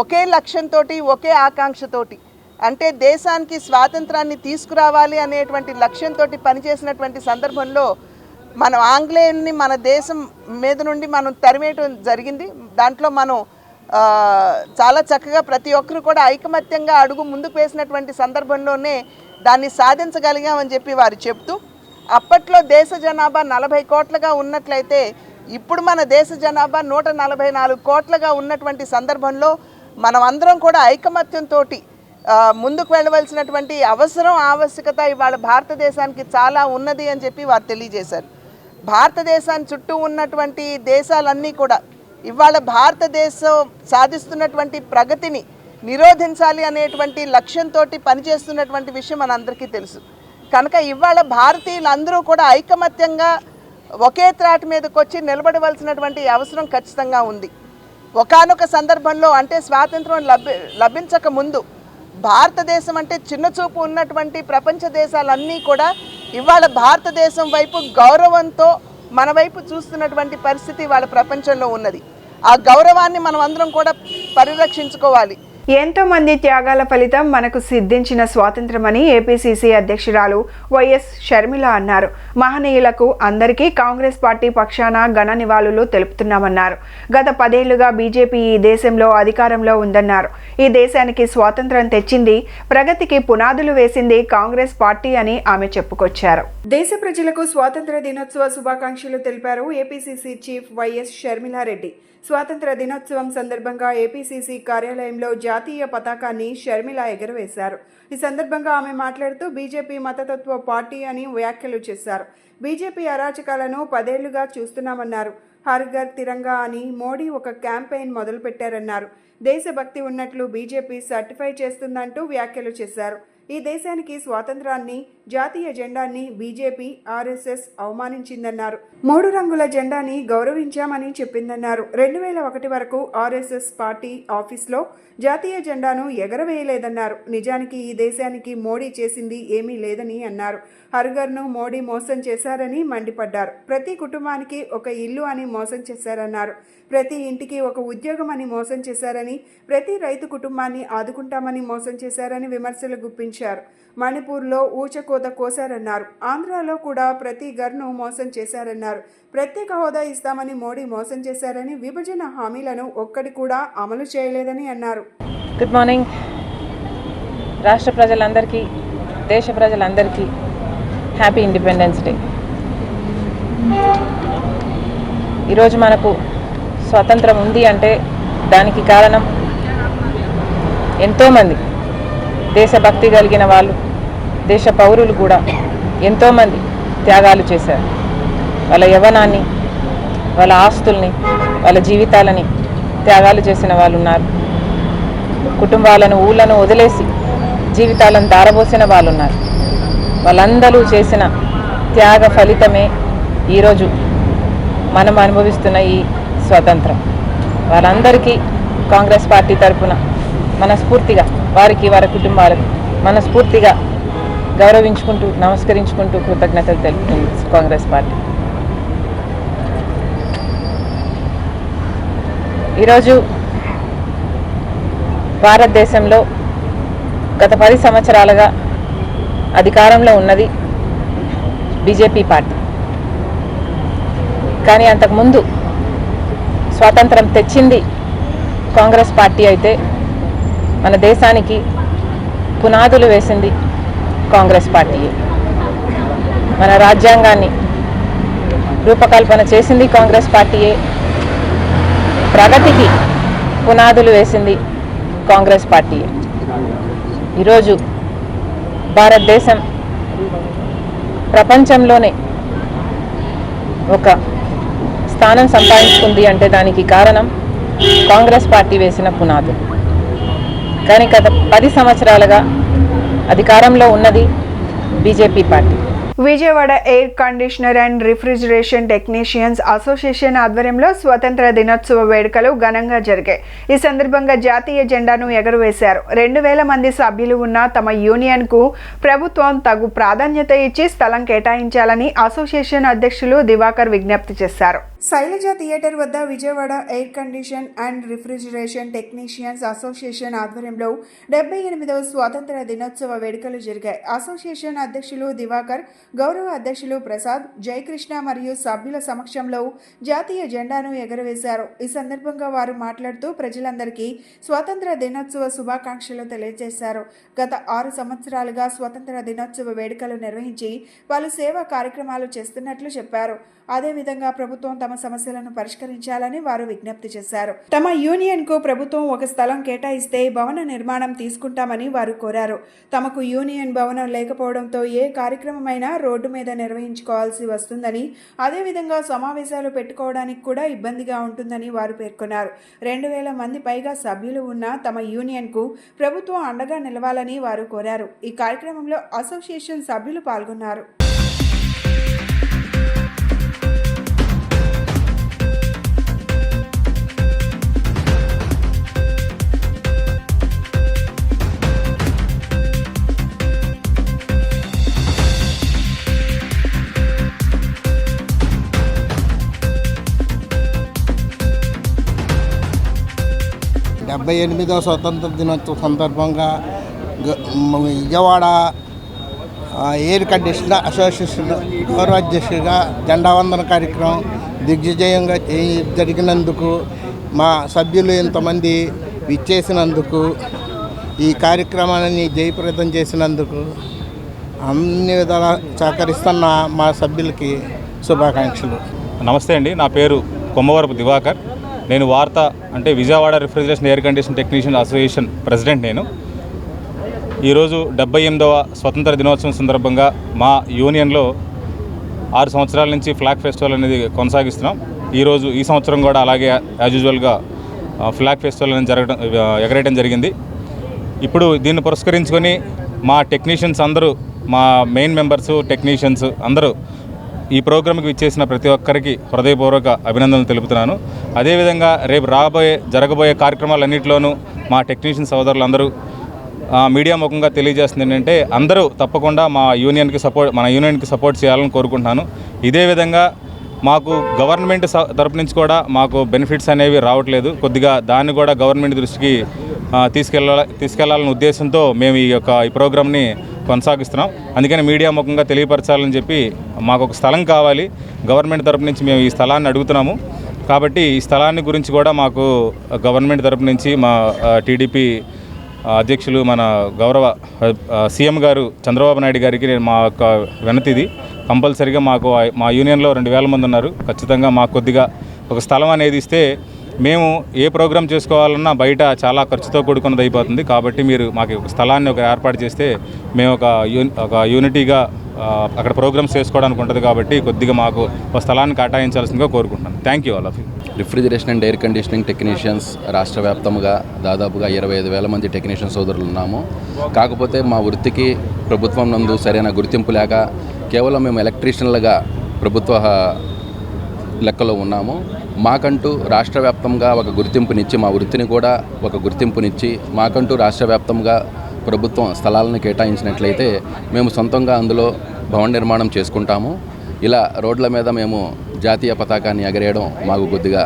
ఒకే లక్ష్యంతో, ఒకే ఆకాంక్షతోటి, అంటే దేశానికి స్వాతంత్రాన్ని తీసుకురావాలి అనేటువంటి లక్ష్యంతో పనిచేసినటువంటి సందర్భంలో మనం ఆంగ్లేయుల్ని మన దేశం మీద నుండి మనం తరిమేయటం జరిగింది. దాంట్లో మనం చాలా చక్కగా ప్రతి ఒక్కరు కూడా ఐకమత్యంగా అడుగు ముందుకు వేసినటువంటి సందర్భంలోనే దాన్ని సాధించగలిగామని చెప్పి వారు చెప్తూ, అప్పట్లో దేశ జనాభా 40 కోట్లుగా ఉన్నట్లయితే ఇప్పుడు మన దేశ జనాభా 144 కోట్లుగా ఉన్నటువంటి సందర్భంలో మనం అందరం కూడా ఐకమత్యంతో ముందుకు వెళ్ళవలసినటువంటి ఆవశ్యకత ఇవాళ భారతదేశానికి చాలా ఉన్నది అని చెప్పి వారు తెలియజేశారు. భారతదేశాన్ని చుట్టూ ఉన్నటువంటి దేశాలన్నీ కూడా ఇవాళ భారతదేశం సాధిస్తున్నటువంటి ప్రగతిని నిరోధించాలి అనేటువంటి లక్ష్యంతో పనిచేస్తున్నటువంటి విషయం మనందరికీ తెలుసు. కనుక ఇవాళ భారతీయులందరూ కూడా ఐకమత్యంగా ఒకే త్రాటి మీదకి వచ్చి నిలబడవలసినటువంటి అవసరం ఖచ్చితంగా ఉంది. ఒకానొక సందర్భంలో అంటే స్వాతంత్రం లభించక ముందు భారతదేశం అంటే చిన్నచూపు ఉన్నటువంటి ప్రపంచ దేశాలన్నీ కూడా ఇవాళ భారతదేశం వైపు గౌరవంతో మన వైపు చూస్తున్నటువంటి పరిస్థితి ఇవాళ ప్రపంచంలో ఉన్నది. ఆ గౌరవాన్ని మనం అందరం కూడా పరిరక్షించుకోవాలి.
ఎంతో మంది త్యాగాల ఫలితం మనకు సిద్ధించిన స్వాతంత్రమని ఏపీసీసీ అధ్యక్షురాలు వైఎస్ షర్మిల అన్నారు. మహనీయులకు అందరికీ కాంగ్రెస్ పార్టీ పక్షాన ఘన నివాళులు తెలుపుతున్నామన్నారు. గత 10 ఏళ్లుగా బీజేపీ ఈ దేశంలో అధికారంలో ఉందన్నారు. ఈ దేశానికి స్వాతంత్రం తెచ్చింది, ప్రగతికి పునాదులు వేసింది కాంగ్రెస్ పార్టీ అని ఆమె చెప్పుకొచ్చారు. దేశ ప్రజలకు స్వాతంత్ర దినోత్సవ శుభాకాంక్షలు తెలిపారు ఏపీసీసీ చీఫ్ వైఎస్ షర్మిలారెడ్డి. స్వాతంత్ర దినోత్సవం సందర్భంగా ఏపీసీసీ కార్యాలయంలో జాతీయ పతాకాన్ని షర్మిల ఎగురవేశారు. ఈ సందర్భంగా ఆమె మాట్లాడుతూ బీజేపీ మతతత్వ పార్టీ అని వ్యాఖ్యలు చేశారు. బీజేపీ అరాచకాలను 10 ఏళ్లుగా చూస్తున్నామన్నారు. హర్ ఘర్ తిరంగా అని మోడీ ఒక క్యాంపెయిన్ మొదలుపెట్టారన్నారు. దేశభక్తి ఉన్నట్లు బీజేపీ సర్టిఫై చేస్తుందంటూ వ్యాఖ్యలు చేశారు. ఈ దేశానికి స్వాతంత్రాన్ని, జాతీయ జెండాన్ని బీజేపీ, ఆర్ఎస్ఎస్ అవమానించిందన్నారు. 3 రంగుల జెండాని గౌరవించామని చెప్పిందన్నారు. 2001 వరకు ఆర్ఎస్ఎస్ పార్టీ ఆఫీస్లో జాతీయ జెండాను ఎగరవేయలేదన్నారు. నిజానికి ఈ దేశానికి మోడీ చేసింది ఏమీ లేదని అన్నారు. హర్ఘర్ను మోడీ మోసం చేశారని మండిపడ్డారు. ప్రతి కుటుంబానికి ఒక ఇల్లు అని మోసం చేశారన్నారు. ప్రతి ఇంటికి ఒక ఉద్యోగం అని మోసం చేశారని, ప్రతి రైతు కుటుంబాన్ని ఆదుకుంటామని మోసం చేశారని విమర్శలు గుప్పించారు. మణిపూర్లో ఊచకోత కోశారన్నారు. ఆంధ్రాలో కూడా ప్రతి ఘర్ను మోసం చేశారన్నారు. ప్రత్యేక హోదా ఇస్తామని మోడీ మోసం చేశారని, విభజన హామీలను ఒక్కటి కూడా అమలు చేయలేదని అన్నారు.
Good morning. రాష్ట్ర ప్రజలందరికీ, దేశ ప్రజలందరికీ హ్యాపీ ఇండిపెండెన్స్ డే. ఈరోజు మనకు స్వాతంత్రం ఉంది అంటే దానికి కారణం ఎంతోమంది దేశభక్తి కలిగిన వాళ్ళు, దేశ పౌరులు కూడా ఎంతోమంది త్యాగాలు చేశారు. వాళ్ళ యవ్వనాన్ని, వాళ్ళ ఆస్తుల్ని, వాళ్ళ జీవితాలని త్యాగాలు చేసిన వాళ్ళు ఉన్నారు. కుటుంబాలను, ఊళ్ళను వదిలేసి జీవితాలను దారబోసిన వాళ్ళు ఉన్నారు. వాళ్ళందరూ చేసిన త్యాగ ఫలితమే ఈరోజు మనం అనుభవిస్తున్న ఈ స్వాతంత్రం. వాళ్ళందరికీ కాంగ్రెస్ పార్టీ తరఫున మనస్ఫూర్తిగా, వారికి, వారి కుటుంబాలకు మనస్ఫూర్తిగా గౌరవించుకుంటూ, నమస్కరించుకుంటూ కృతజ్ఞతలు తెలుపుతుంది కాంగ్రెస్ పార్టీ. ఈరోజు భారతదేశంలో గత 10 సంవత్సరాలుగా అధికారంలో ఉన్నది బీజేపీ పార్టీ. కానీ అంతకుముందు స్వాతంత్రం తెచ్చింది కాంగ్రెస్ పార్టీ అయితే మన దేశానికి పునాదులు వేసింది కాంగ్రెస్ పార్టీయే. మన రాజ్యాంగాన్ని రూపకల్పన చేసింది కాంగ్రెస్ పార్టీయే. ప్రగతికి పునాదులు వేసింది కాంగ్రెస్ పార్టీయే. ఈరోజు భారతదేశం ప్రపంచంలోనే ఒక స్థానం సంపాదించుకుంది అంటే దానికి కారణం కాంగ్రెస్ పార్టీ వేసిన పునాదులు. కానీ గత 10 సంవత్సరాలుగా అధికారంలో ఉన్నది BJP party.
Vijayawada air conditioner and refrigeration technicians association ఆధ్వర్యంలో స్వతంత్ర దినోత్సవ వేడుకలు ఘనంగా జరిగాయి. ఈ సందర్భంగా జాతీయ జెండాను ఎగురవేశారు. 2000 మంది సభ్యులు ఉన్న తమ యూనియన్కు ప్రభుత్వం తగు ప్రాధాన్యత ఇచ్చి స్థలం కేటాయించాలని అసోసియేషన్ అధ్యక్షులు దివాకర్ విజ్ఞప్తి చేశారు. శైలజ థియేటర్ వద్ద Vijayawada air condition and refrigeration technicians association ఆధ్వర్యంలో 78వ స్వాతంత్ర దినోత్సవ వేడుకలు జరిగాయి. అసోసియేషన్ అధ్యక్షులు దివాకర్, గౌరవ అధ్యక్షులు ప్రసాద్, జయకృష్ణ మరియు సభ్యుల సమక్షంలో జాతీయ జెండాను ఎగురవేశారు. ఈ సందర్భంగా వారు మాట్లాడుతూ ప్రజలందరికీ స్వాతంత్ర దినోత్సవ శుభాకాంక్షలు తెలియజేశారు. గత 6 సంవత్సరాలుగా స్వాతంత్ర దినోత్సవ వేడుకలు నిర్వహించి పలు సేవా కార్యక్రమాలు చేస్తున్నట్లు చెప్పారు. అదేవిధంగా ప్రభుత్వం తమ సమస్యలను పరిష్కరించాలని వారు విజ్ఞప్తి చేశారు. తమ యూనియన్ కు ప్రభుత్వం ఒక స్థలం కేటాయిస్తే భవన నిర్మాణం తీసుకుంటామని వారు కోరారు. తమకు యూనియన్ భవనం లేకపోవడంతో ఏ కార్యక్రమమైనా రోడ్డు మీద నిర్వహించుకోవాల్సి వస్తుందని, అదేవిధంగా సమావేశాలు పెట్టుకోవడానికి కూడా ఇబ్బందిగా ఉంటుందని వారు పేర్కొన్నారు. 2000 మంది పైగా సభ్యులు ఉన్న తమ యూనియన్ కు ప్రభుత్వం అండగా నిలవాలని వారు కోరారు. ఈ కార్యక్రమంలో అసోసియేషన్ సభ్యులు పాల్గొన్నారు.
డెబ్బై 78వ స్వతంత్ర దినోత్సవ సందర్భంగా విజయవాడ ఎయిర్ కండిషనర్ అసోసియేషన్ గౌరవాధ్యక్షుడిగా జెండా వందన కార్యక్రమం దిగ్విజయంగా జరిగినందుకు, మా సభ్యులు ఇంతమంది విచ్చేసినందుకు, ఈ కార్యక్రమాన్ని జయప్రదం చేసినందుకు అన్ని విధాలా సహకరిస్తున్న మా సభ్యులకి శుభాకాంక్షలు.
నమస్తే అండి, నా పేరు కొమ్మవరపు దివాకర్. నేను వార్త అంటే Vijayawada refrigeration air condition technician association president. నేను ఈరోజు 78వ స్వతంత్ర దినోత్సవం సందర్భంగా మా యూనియన్లో 6 సంవత్సరాల నుంచి ఫ్లాగ్ ఫెస్టివల్ అనేది కొనసాగిస్తున్నాం. ఈరోజు ఈ సంవత్సరం కూడా అలాగే యాజ్ యూజువల్గా ఫ్లాగ్ ఫెస్టివల్ అనేది ఎగరేయడం జరిగింది. ఇప్పుడు దీన్ని పురస్కరించుకొని మా టెక్నీషియన్స్ అందరూ, మా మెయిన్ మెంబర్సు, టెక్నీషియన్స్ అందరూ ఈ ప్రోగ్రామ్కి ఇచ్చేసిన ప్రతి ఒక్కరికి హృదయపూర్వక అభినందనలు తెలుపుతున్నాను. అదేవిధంగా రేపు జరగబోయే కార్యక్రమాలన్నింటిలోనూ మా టెక్నీషియన్ సోదరులందరూ మీడియా ముఖంగా తెలియజేస్తుంది ఏంటంటే అందరూ తప్పకుండా మన యూనియన్కి సపోర్ట్ చేయాలని కోరుకుంటున్నాను. ఇదే విధంగా మాకు గవర్నమెంట్ తరపు నుంచి కూడా మాకు బెనిఫిట్స్ అనేవి రావట్లేదు. కొద్దిగా దాన్ని కూడా గవర్నమెంట్ దృష్టికి తీసుకెళ్లాలనే ఉద్దేశంతో మేము ఈ ప్రోగ్రామ్ని కొనసాగిస్తున్నాం. అందుకని మీడియా ముఖంగా తెలియపరచాలని చెప్పి మాకు ఒక స్థలం కావాలి. గవర్నమెంట్ తరపు నుంచి మేము ఈ స్థలాన్ని అడుగుతున్నాము. కాబట్టి ఈ స్థలాన్ని గురించి కూడా మాకు గవర్నమెంట్ తరపు నుంచి మా టీడీపీ అధ్యక్షులు మన గౌరవ సీఎం గారు చంద్రబాబు నాయుడు గారికి మా యొక్క వినతిది. కంపల్సరీగా మా యూనియన్లో 2000 మంది ఉన్నారు. ఖచ్చితంగా మాకు కొద్దిగా ఒక స్థలం అనేది ఇస్తే మేము ఏ ప్రోగ్రాం చేసుకోవాలన్నా బయట చాలా ఖర్చుతో కూడుకున్నది అయిపోతుంది. కాబట్టి మీరు మాకు ఒక స్థలాన్ని ఏర్పాటు చేస్తే మేము ఒక యూనిటీగా అక్కడ ప్రోగ్రామ్స్ చేసుకోవడానికి ఉంటుంది. కాబట్టి కొద్దిగా మాకు ఒక స్థలాన్ని కేటాయించాల్సిందిగా కోరుకుంటున్నాను. Thank you all of you.
Refrigeration and air conditioning technicians రాష్ట్ర వ్యాప్తంగా దాదాపుగా 25,000 మంది టెక్నీషియన్ సోదరులు ఉన్నాము. కాకపోతే మా వృత్తికి ప్రభుత్వం నందు సరైన గుర్తింపు లేక కేవలం మేము ఎలక్ట్రీషియన్లుగా ప్రభుత్వ లెక్కలో ఉన్నాము. మాకంటూ రాష్ట్ర వ్యాప్తంగా ఒక గుర్తింపునిచ్చి, మా వృత్తిని కూడా ఒక గుర్తింపునిచ్చి మాకంటూ రాష్ట్ర వ్యాప్తంగా ప్రభుత్వం స్థలాలను కేటాయించినట్లయితే మేము సొంతంగా అందులో భవన నిర్మాణం చేసుకుంటాము. ఇలా రోడ్ల మీద మేము జాతీయ పతాకాన్ని ఎగరేయడం మాకు కొద్దిగా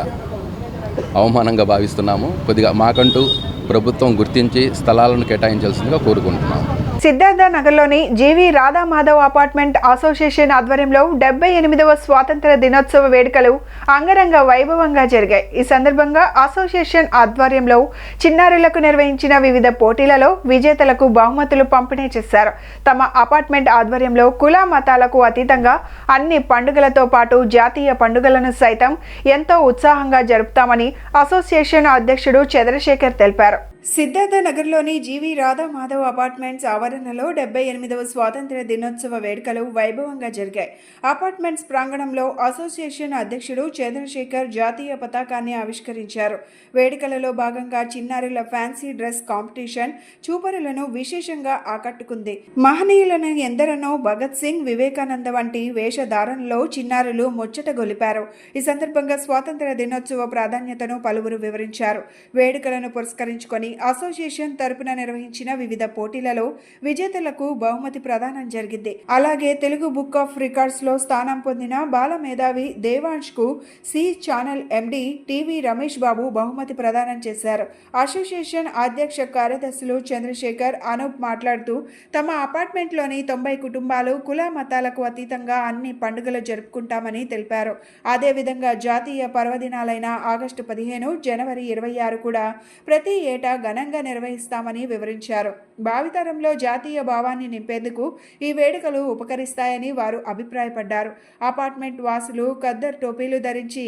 అవమానంగా భావిస్తున్నాము. కొద్దిగా మాకంటూ ప్రభుత్వం గుర్తించి స్థలాలను కేటాయించాల్సిందిగా కోరుకుంటున్నాము.
సిద్ధార్థ నగర్లోని జీవి రాధామాధవ్ అపార్ట్మెంట్ అసోసియేషన్ ఆధ్వర్యంలో 78వ స్వాతంత్ర దినోత్సవ వేడుకలు అంగరంగ వైభవంగా జరిగాయి. ఈ సందర్భంగా అసోసియేషన్ ఆధ్వర్యంలో చిన్నారులకు నిర్వహించిన వివిధ పోటీలలో విజేతలకు బహుమతులు పంపిణీ చేశారు. తమ అపార్ట్మెంట్ ఆధ్వర్యంలో కుల మతాలకు అతీతంగా అన్ని పండుగలతో పాటు జాతీయ పండుగలను సైతం ఎంతో ఉత్సాహంగా జరుపుతామని అసోసియేషన్ అధ్యక్షుడు చంద్రశేఖర్ తెలిపారు. సిద్ధార్థ నగర్లోని జీవి రాధామాధవ్ అపార్ట్మెంట్స్ ఆవరణలో 78వ స్వాతంత్ర దినోత్సవ వేడుకలు వైభవంగా జరిగాయి. అపార్ట్మెంట్స్ ప్రాంగణంలో అసోసియేషన్ అధ్యక్షుడు చంద్రశేఖర్ జాతీయ పతాకాన్ని ఆవిష్కరించారు. వేడుకలలో భాగంగా చిన్నారుల ఫ్యాన్సీ డ్రెస్ కాంపిటీషన్ చూపరులను విశేషంగా ఆకట్టుకుంది. మహనీయులను ఎందరనో భగత్ సింగ్, వివేకానంద వంటి వేషధారణలో చిన్నారులు ముచ్చట గొలిపారు. ఈ సందర్భంగా స్వాతంత్ర దినోత్సవ ప్రాధాన్యతను పలువురు వివరించారు. వేడుకలను పురస్కరించుకొని అసోసియేషన్ తరపున నిర్వహించిన వివిధ పోటీలలో విజేతలకు బహుమతి ప్రదానం జరిగింది. అలాగే తెలుగు బుక్ ఆఫ్ రికార్డ్స్ లో స్థానం పొందిన బాల మేధావి దేవాంష్ కు C channel MD TV Ramesh Babu బహుమతి ప్రదానం చేశారు. అసోసియేషన్ అధ్యక్ష కార్యదర్శులు చంద్రశేఖర్, అనూప్ మాట్లాడుతూ తమ అపార్ట్మెంట్ లోని 90 కుటుంబాలు కుల మతాలకు అతీతంగా అన్ని పండుగలు జరుపుకుంటామని తెలిపారు. అదేవిధంగా జాతీయ పర్వదినాలైన ఆగస్టు 15, జనవరి 26 కూడా ప్రతి ఏటా ఘనంగా నిర్వహిస్తామని వివరించారు. భావితరంలో జాతీయ భావాన్ని నింపేందుకు ఈ వేడుకలు ఉపకరిస్తాయని వారు అభిప్రాయపడ్డారు. అపార్ట్మెంట్ వాసులు ఖద్దర్ టోపీలు ధరించి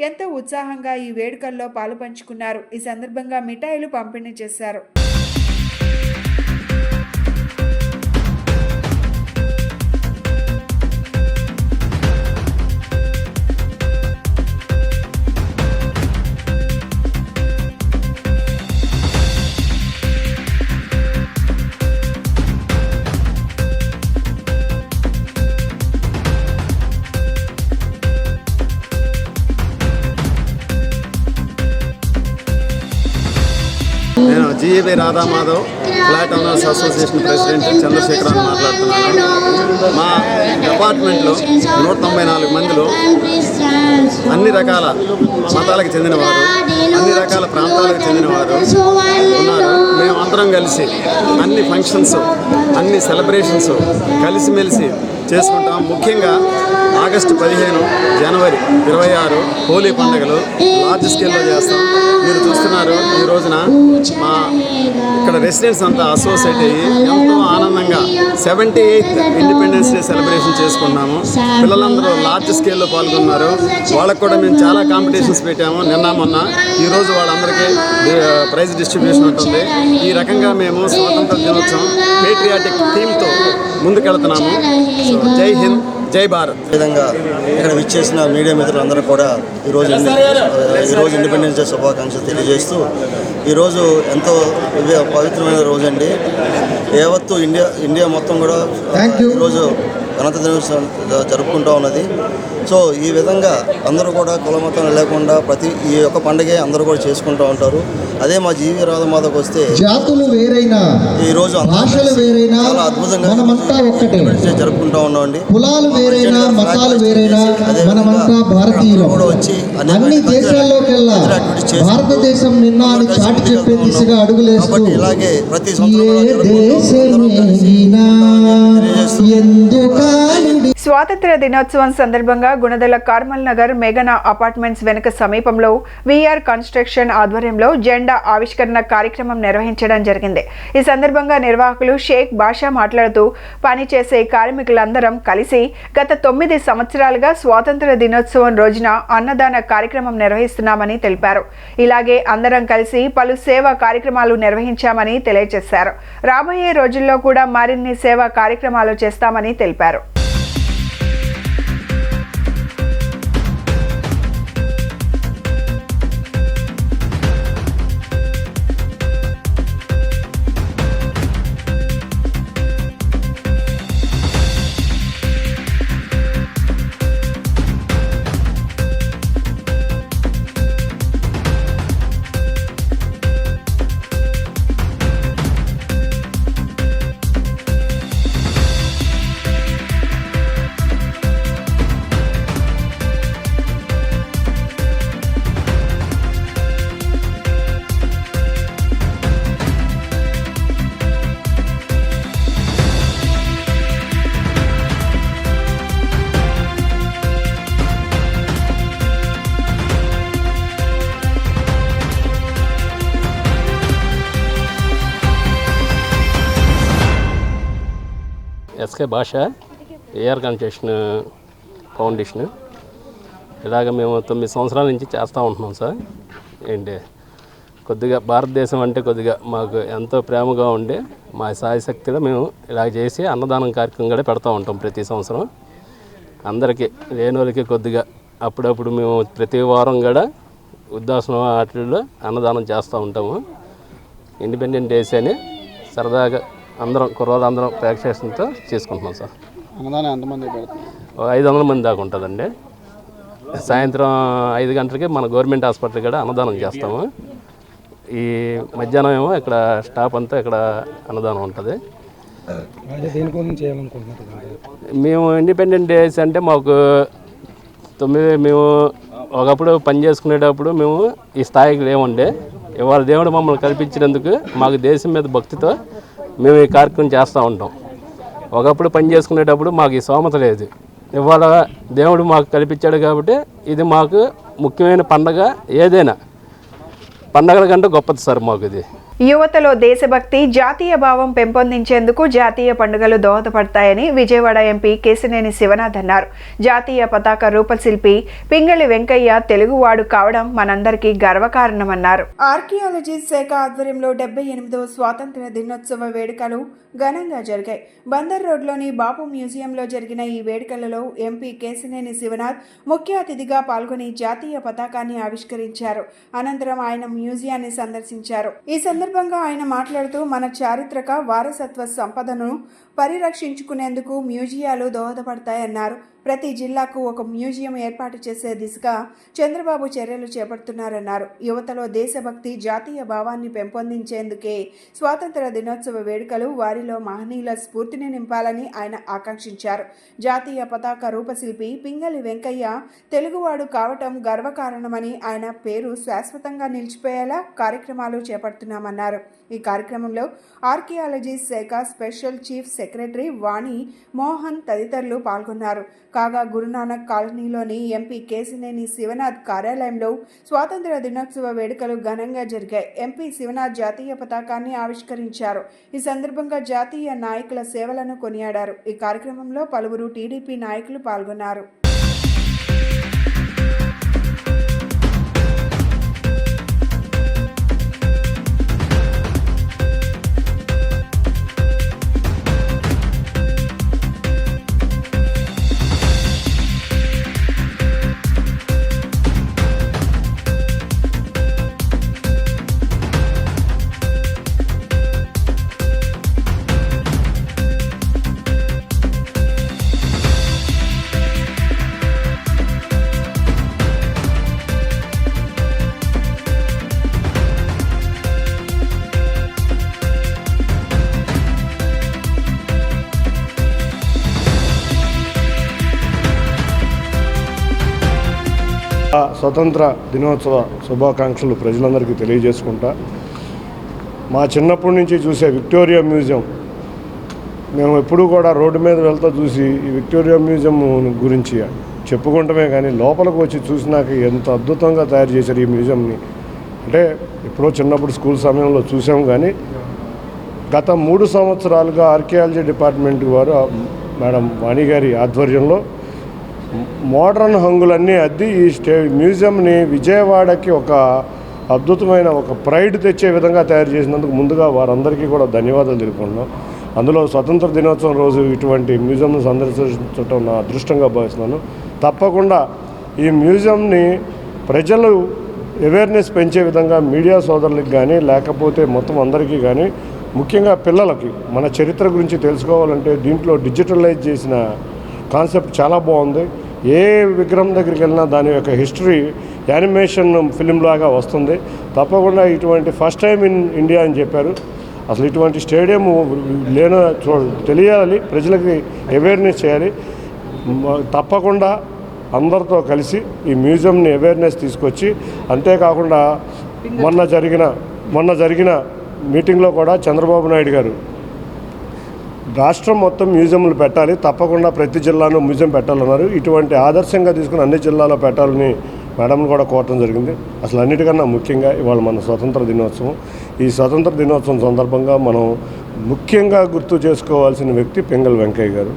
ఎంతో ఉత్సాహంగా ఈ వేడుకల్లో పాలుపంచుకున్నారు. ఈ సందర్భంగా మిఠాయిలు పంపిణీ చేశారు.
నేను GV Radhamadhav flat owners association president Chandrasekhar అని మాట్లాడుతున్నాను. మా అపార్ట్మెంట్లో 194 మందిలో అన్ని రకాల మతాలకు చెందినవారు, అన్ని రకాల ప్రాంతాలకు చెందినవారు ఉన్నారు. మేము అందరం కలిసి అన్ని ఫంక్షన్స్, అన్ని సెలబ్రేషన్స్ కలిసిమెలిసి చేసుకుంటాం. ముఖ్యంగా ఆగస్టు 15, జనవరి 26 హోలీ పండుగలు లార్జ్ స్కేల్లో చేస్తాం. మీరు చూస్తున్నారు, ఈ రోజున మా ఇక్కడ రెసిడెంట్స్ అంతా అసోసియేట్ అయ్యి ఎంతో ఆనందంగా 78th ఇండిపెండెన్స్ డే సెలబ్రేషన్ చేసుకున్నాము. పిల్లలందరూ లార్జ్ స్కేల్లో పాల్గొన్నారు. వాళ్ళకు కూడా మేము చాలా కాంపిటీషన్స్ పెట్టాము నిన్న మొన్న. ఈరోజు వాళ్ళందరికీ ప్రైజ్ డిస్ట్రిబ్యూషన్ ఉంటుంది. ఈ రకంగా మేము స్వాతంత్ర దినోత్సవం పేట్రియాటిక్ థీమ్తో ముందుకెళ్తున్నాము. జై హింద్, జై భారత్. విధంగా ఇక్కడ విచ్చేసిన మీడియా మిత్రులందరూ కూడా ఈరోజు ఇండిపెండెన్స్ డే శుభాకాంక్షలు తెలియజేస్తూ ఈరోజు ఎంతో పవిత్రమైన రోజు అండి. యావత్తు ఇండియా మొత్తం కూడా ఈరోజు గణతంత్ర దినోత్సవం జరుపుకుంటూ ఉన్నది. సో ఈ విధంగా అందరూ కూడా కులమతం లేకుండా ఈ యొక్క పండుగ అందరూ కూడా చేసుకుంటూ ఉంటారు. అదే మా జీవి రాధమాధకు వస్తే
జాతులు వేరైనా
ఈరోజు
భాషలు వేరైనా
చాలా అద్భుతంగా
మనమంతా ఒక్కటే,
జరుపుకుంటూ ఉన్నామండి.
కులాలు వేరైనా మతాలు వేరైనా మనమంతా భారతీయులు.
వచ్చి
అన్ని దేశాల్లోకెల్లా భారతదేశం నిన్న అని చాటి చెప్పే దిశగా అడుగులేస్తూ
ఇలాగే ప్రతి
స్వాతంత్ర దినోత్సవం సందర్భంగా గుణదల కార్మల్ నగర్ మేఘనా అపార్ట్మెంట్స్ వెనుక సమీపంలో వీఆర్ కన్స్ట్రక్షన్ ఆధ్వర్యంలో జెండా ఆవిష్కరణ కార్యక్రమం నిర్వహించడం జరిగింది. ఈ సందర్భంగా నిర్వాహకులు షేక్ బాషా మాట్లాడుతూ పనిచేసే కార్మికులందరం కలిసి గత 9 సంవత్సరాలుగా స్వాతంత్ర దినోత్సవం రోజున అన్నదాన కార్యక్రమం నిర్వహిస్తున్నామని తెలిపారు. ఇలాగే అందరం కలిసి పలు సేవా కార్యక్రమాలు నిర్వహించామని తెలియజేశారు. రాబోయే రోజుల్లో కూడా మరిన్ని సేవా కార్యక్రమాలు చేస్తామని తెలిపారు.
ఎస్కే భాష ఏఆర్ కన్స్ట్రక్షన్ ఫౌండేషన్. ఇలాగ మేము 9 సంవత్సరాల నుంచి చేస్తూ ఉంటున్నాం సార్. ఏంటి కొద్దిగా భారతదేశం అంటే కొద్దిగా మాకు ఎంతో ప్రేమగా ఉండి మా సాయశక్తిలో మేము ఇలాగ చేసి అన్నదానం కార్యక్రమం కూడా పెడతా ఉంటాం ప్రతి సంవత్సరం. అందరికీ లేని వాళ్ళకి కొద్దిగా అప్పుడప్పుడు మేము ప్రతి వారం కూడా వృద్ధాశ్రమం వాటిల్లో అన్నదానం చేస్తూ ఉంటాము. ఇండిపెండెంట్ డేస్ అని సరదాగా అందరం కుర్రోళ్ళందరం ప్రేక్షకులతో చేసుకుంటున్నాం సార్.
అన్నదానం ఎంతమంది పెడతారు?
500 మంది దాకా ఉంటుందండి. సాయంత్రం 5 గంటలకి మన గవర్నమెంట్ హాస్పిటల్ కూడా అన్నదానం చేస్తాము. ఈ మధ్యాహ్నం ఏమో ఇక్కడ స్టాఫ్ అంతా ఇక్కడ అన్నదానం ఉంటుంది. మేము ఇండిపెండెంట్ డేస్ అంటే మాకు మేము ఒకప్పుడు పని చేసుకునేటప్పుడు మేము ఈ స్థాయికి లేవుండే. ఇవాళ దేవుడు మమ్మల్ని కల్పించినందుకు మాకు దేశం మీద భక్తితో మేము ఈ కార్యక్రమం చేస్తూ ఉంటాం. ఒకప్పుడు పని చేసుకునేటప్పుడు మాకు ఈ స్తోమత లేదు. ఇవాళ దేవుడు మాకు కల్పించాడు కాబట్టి ఇది మాకు ముఖ్యమైన పండగ. ఏదైనా పండగల కంటే గొప్పది సార్ మాకు ఇది.
యువతలో దేశభక్తి, జాతీయ భావం పెంపొందించేందుకు జాతీయ పండుగలు దోహదపడతాయని విజయవాడ ఎంపీ కేశినేని శివనాథ్ అన్నారు. జాతీయ పతాక రూపశిల్పి పింగళి వెంకయ్య తెలుగువాడు కావడం మనందరికీ గర్వకారణమన్నారు. ఆర్కియాలజీ శాఖ ఆధ్వర్యంలో 78వ స్వాతంత్ర దినోత్సవ వేడుకలు ఘనంగా జరిగాయి. బందర్ రోడ్లోని బాపు మ్యూజియంలో జరిగిన ఈ వేడుకలలో ఎంపీ కేశినేని శివనాథ్ ముఖ్య అతిథిగా పాల్గొని జాతీయ పతాకాన్ని ఆవిష్కరించారు. అనంతరం ఆయన మ్యూజియాన్ని సందర్శించారు. ఈ సందర్భంగా ఆయన మాట్లాడుతూ మన చారిత్రక వారసత్వ సంపదను పరిరక్షించుకునేందుకు మ్యూజియాలు దోహదపడతాయన్నారు. ప్రతి జిల్లాకు ఒక మ్యూజియం ఏర్పాటు చేసే దిశగా చంద్రబాబు చర్యలు చేపడుతున్నారన్నారు. యువతలో దేశభక్తి, జాతీయ భావాన్ని పెంపొందించేందుకే స్వాతంత్ర దినోత్సవ వేడుకలు వారిలో మహనీయుల స్ఫూర్తిని నింపాలని ఆయన ఆకాంక్షించారు. జాతీయ పతాక రూపశిల్పి పింగళి వెంకయ్య తెలుగువాడు కావటం గర్వకారణమని, ఆయన పేరు శాశ్వతంగా నిలిచిపోయేలా కార్యక్రమాలు చేపడుతున్నామన్నారు. ఈ కార్యక్రమంలో ఆర్కియాలజీ శాఖ స్పెషల్ చీఫ్ సెక్రటరీ వాణి మోహన్ తదితరులు పాల్గొన్నారు. కాగా గురునానక్ కాలనీలోని ఎంపీ కేశినేని శివనాథ్ కార్యాలయంలో స్వాతంత్ర దినోత్సవ వేడుకలు ఘనంగా జరిగాయి. ఎంపీ శివనాథ్ జాతీయ పతాకాన్ని ఆవిష్కరించారు. ఈ సందర్భంగా జాతీయ నాయకుల సేవలను కొనియాడారు. ఈ కార్యక్రమంలో పలువురు టీడీపీ నాయకులు పాల్గొన్నారు.
స్వతంత్ర దినోత్సవ శుభాకాంక్షలు ప్రజలందరికీ తెలియజేసుకుంటా. మా చిన్నప్పటి నుంచి చూసే విక్టోరియా మ్యూజియం మేము ఎప్పుడూ కూడా రోడ్డు మీద వెళ్తా చూసి ఈ విక్టోరియా మ్యూజియం గురించి చెప్పుకుంటమే కానీ లోపలికి వచ్చి చూసినాక ఎంత అద్భుతంగా తయారు చేశారు ఈ మ్యూజియంని. అంటే ఎప్పుడో చిన్నప్పుడు స్కూల్ సమయంలో చూసాము కానీ గత 3 సంవత్సరాలుగా ఆర్కియాలజీ డిపార్ట్మెంట్ వారు మేడం వాణి గారి ఆధ్వర్యంలో మోడర్న్ హంగులన్నీ అద్ది ఈ మ్యూజియంని విజయవాడకి ఒక అద్భుతమైన ఒక ప్రైడ్ తెచ్చే విధంగా తయారు చేసినందుకు ముందుగా వారందరికీ కూడా ధన్యవాదాలు తెలుపుకుంటున్నాం. అందులో స్వతంత్ర దినోత్సవం రోజు ఇటువంటి మ్యూజియంను సందర్శించడం నా అదృష్టంగా భావిస్తున్నాను. తప్పకుండా ఈ మ్యూజియంని ప్రజలు అవేర్నెస్ పెంచే విధంగా మీడియా సోదరులకు కానీ లేకపోతే మొత్తం అందరికీ కానీ ముఖ్యంగా పిల్లలకి మన చరిత్ర గురించి తెలుసుకోవాలంటే దీంట్లో డిజిటలైజ్ చేసిన కాన్సెప్ట్ చాలా బాగుంది. ఏ విగ్రహం దగ్గరికి వెళ్ళినా దాని యొక్క హిస్టరీ యానిమేషన్ ఫిల్మ్ లాగా వస్తుంది. తప్పకుండా ఇటువంటి ఫస్ట్ టైం ఇన్ ఇండియా అని చెప్పారు. అసలు ఇటువంటి స్టేడియం తెలియాలి, ప్రజలకి అవేర్నెస్ చేయాలి. తప్పకుండా అందరితో కలిసి ఈ మ్యూజియంని అవేర్నెస్ తీసుకొచ్చి, అంతేకాకుండా మొన్న జరిగిన మీటింగ్లో కూడా చంద్రబాబు నాయుడు గారు రాష్ట్రం మొత్తం మ్యూజియంలు పెట్టాలి, తప్పకుండా ప్రతి జిల్లాలో మ్యూజియం పెట్టాలన్నారు. ఇటువంటి ఆదర్శంగా తీసుకుని అన్ని జిల్లాలో పెట్టాలని మేడంను కూడా కోరటం జరిగింది. అసలు అన్నిటికన్నా ముఖ్యంగా ఇవాళ మన స్వతంత్ర దినోత్సవం. ఈ స్వతంత్ర దినోత్సవం సందర్భంగా మనం ముఖ్యంగా గుర్తు చేసుకోవాల్సిన వ్యక్తి పింగళి వెంకయ్య గారు.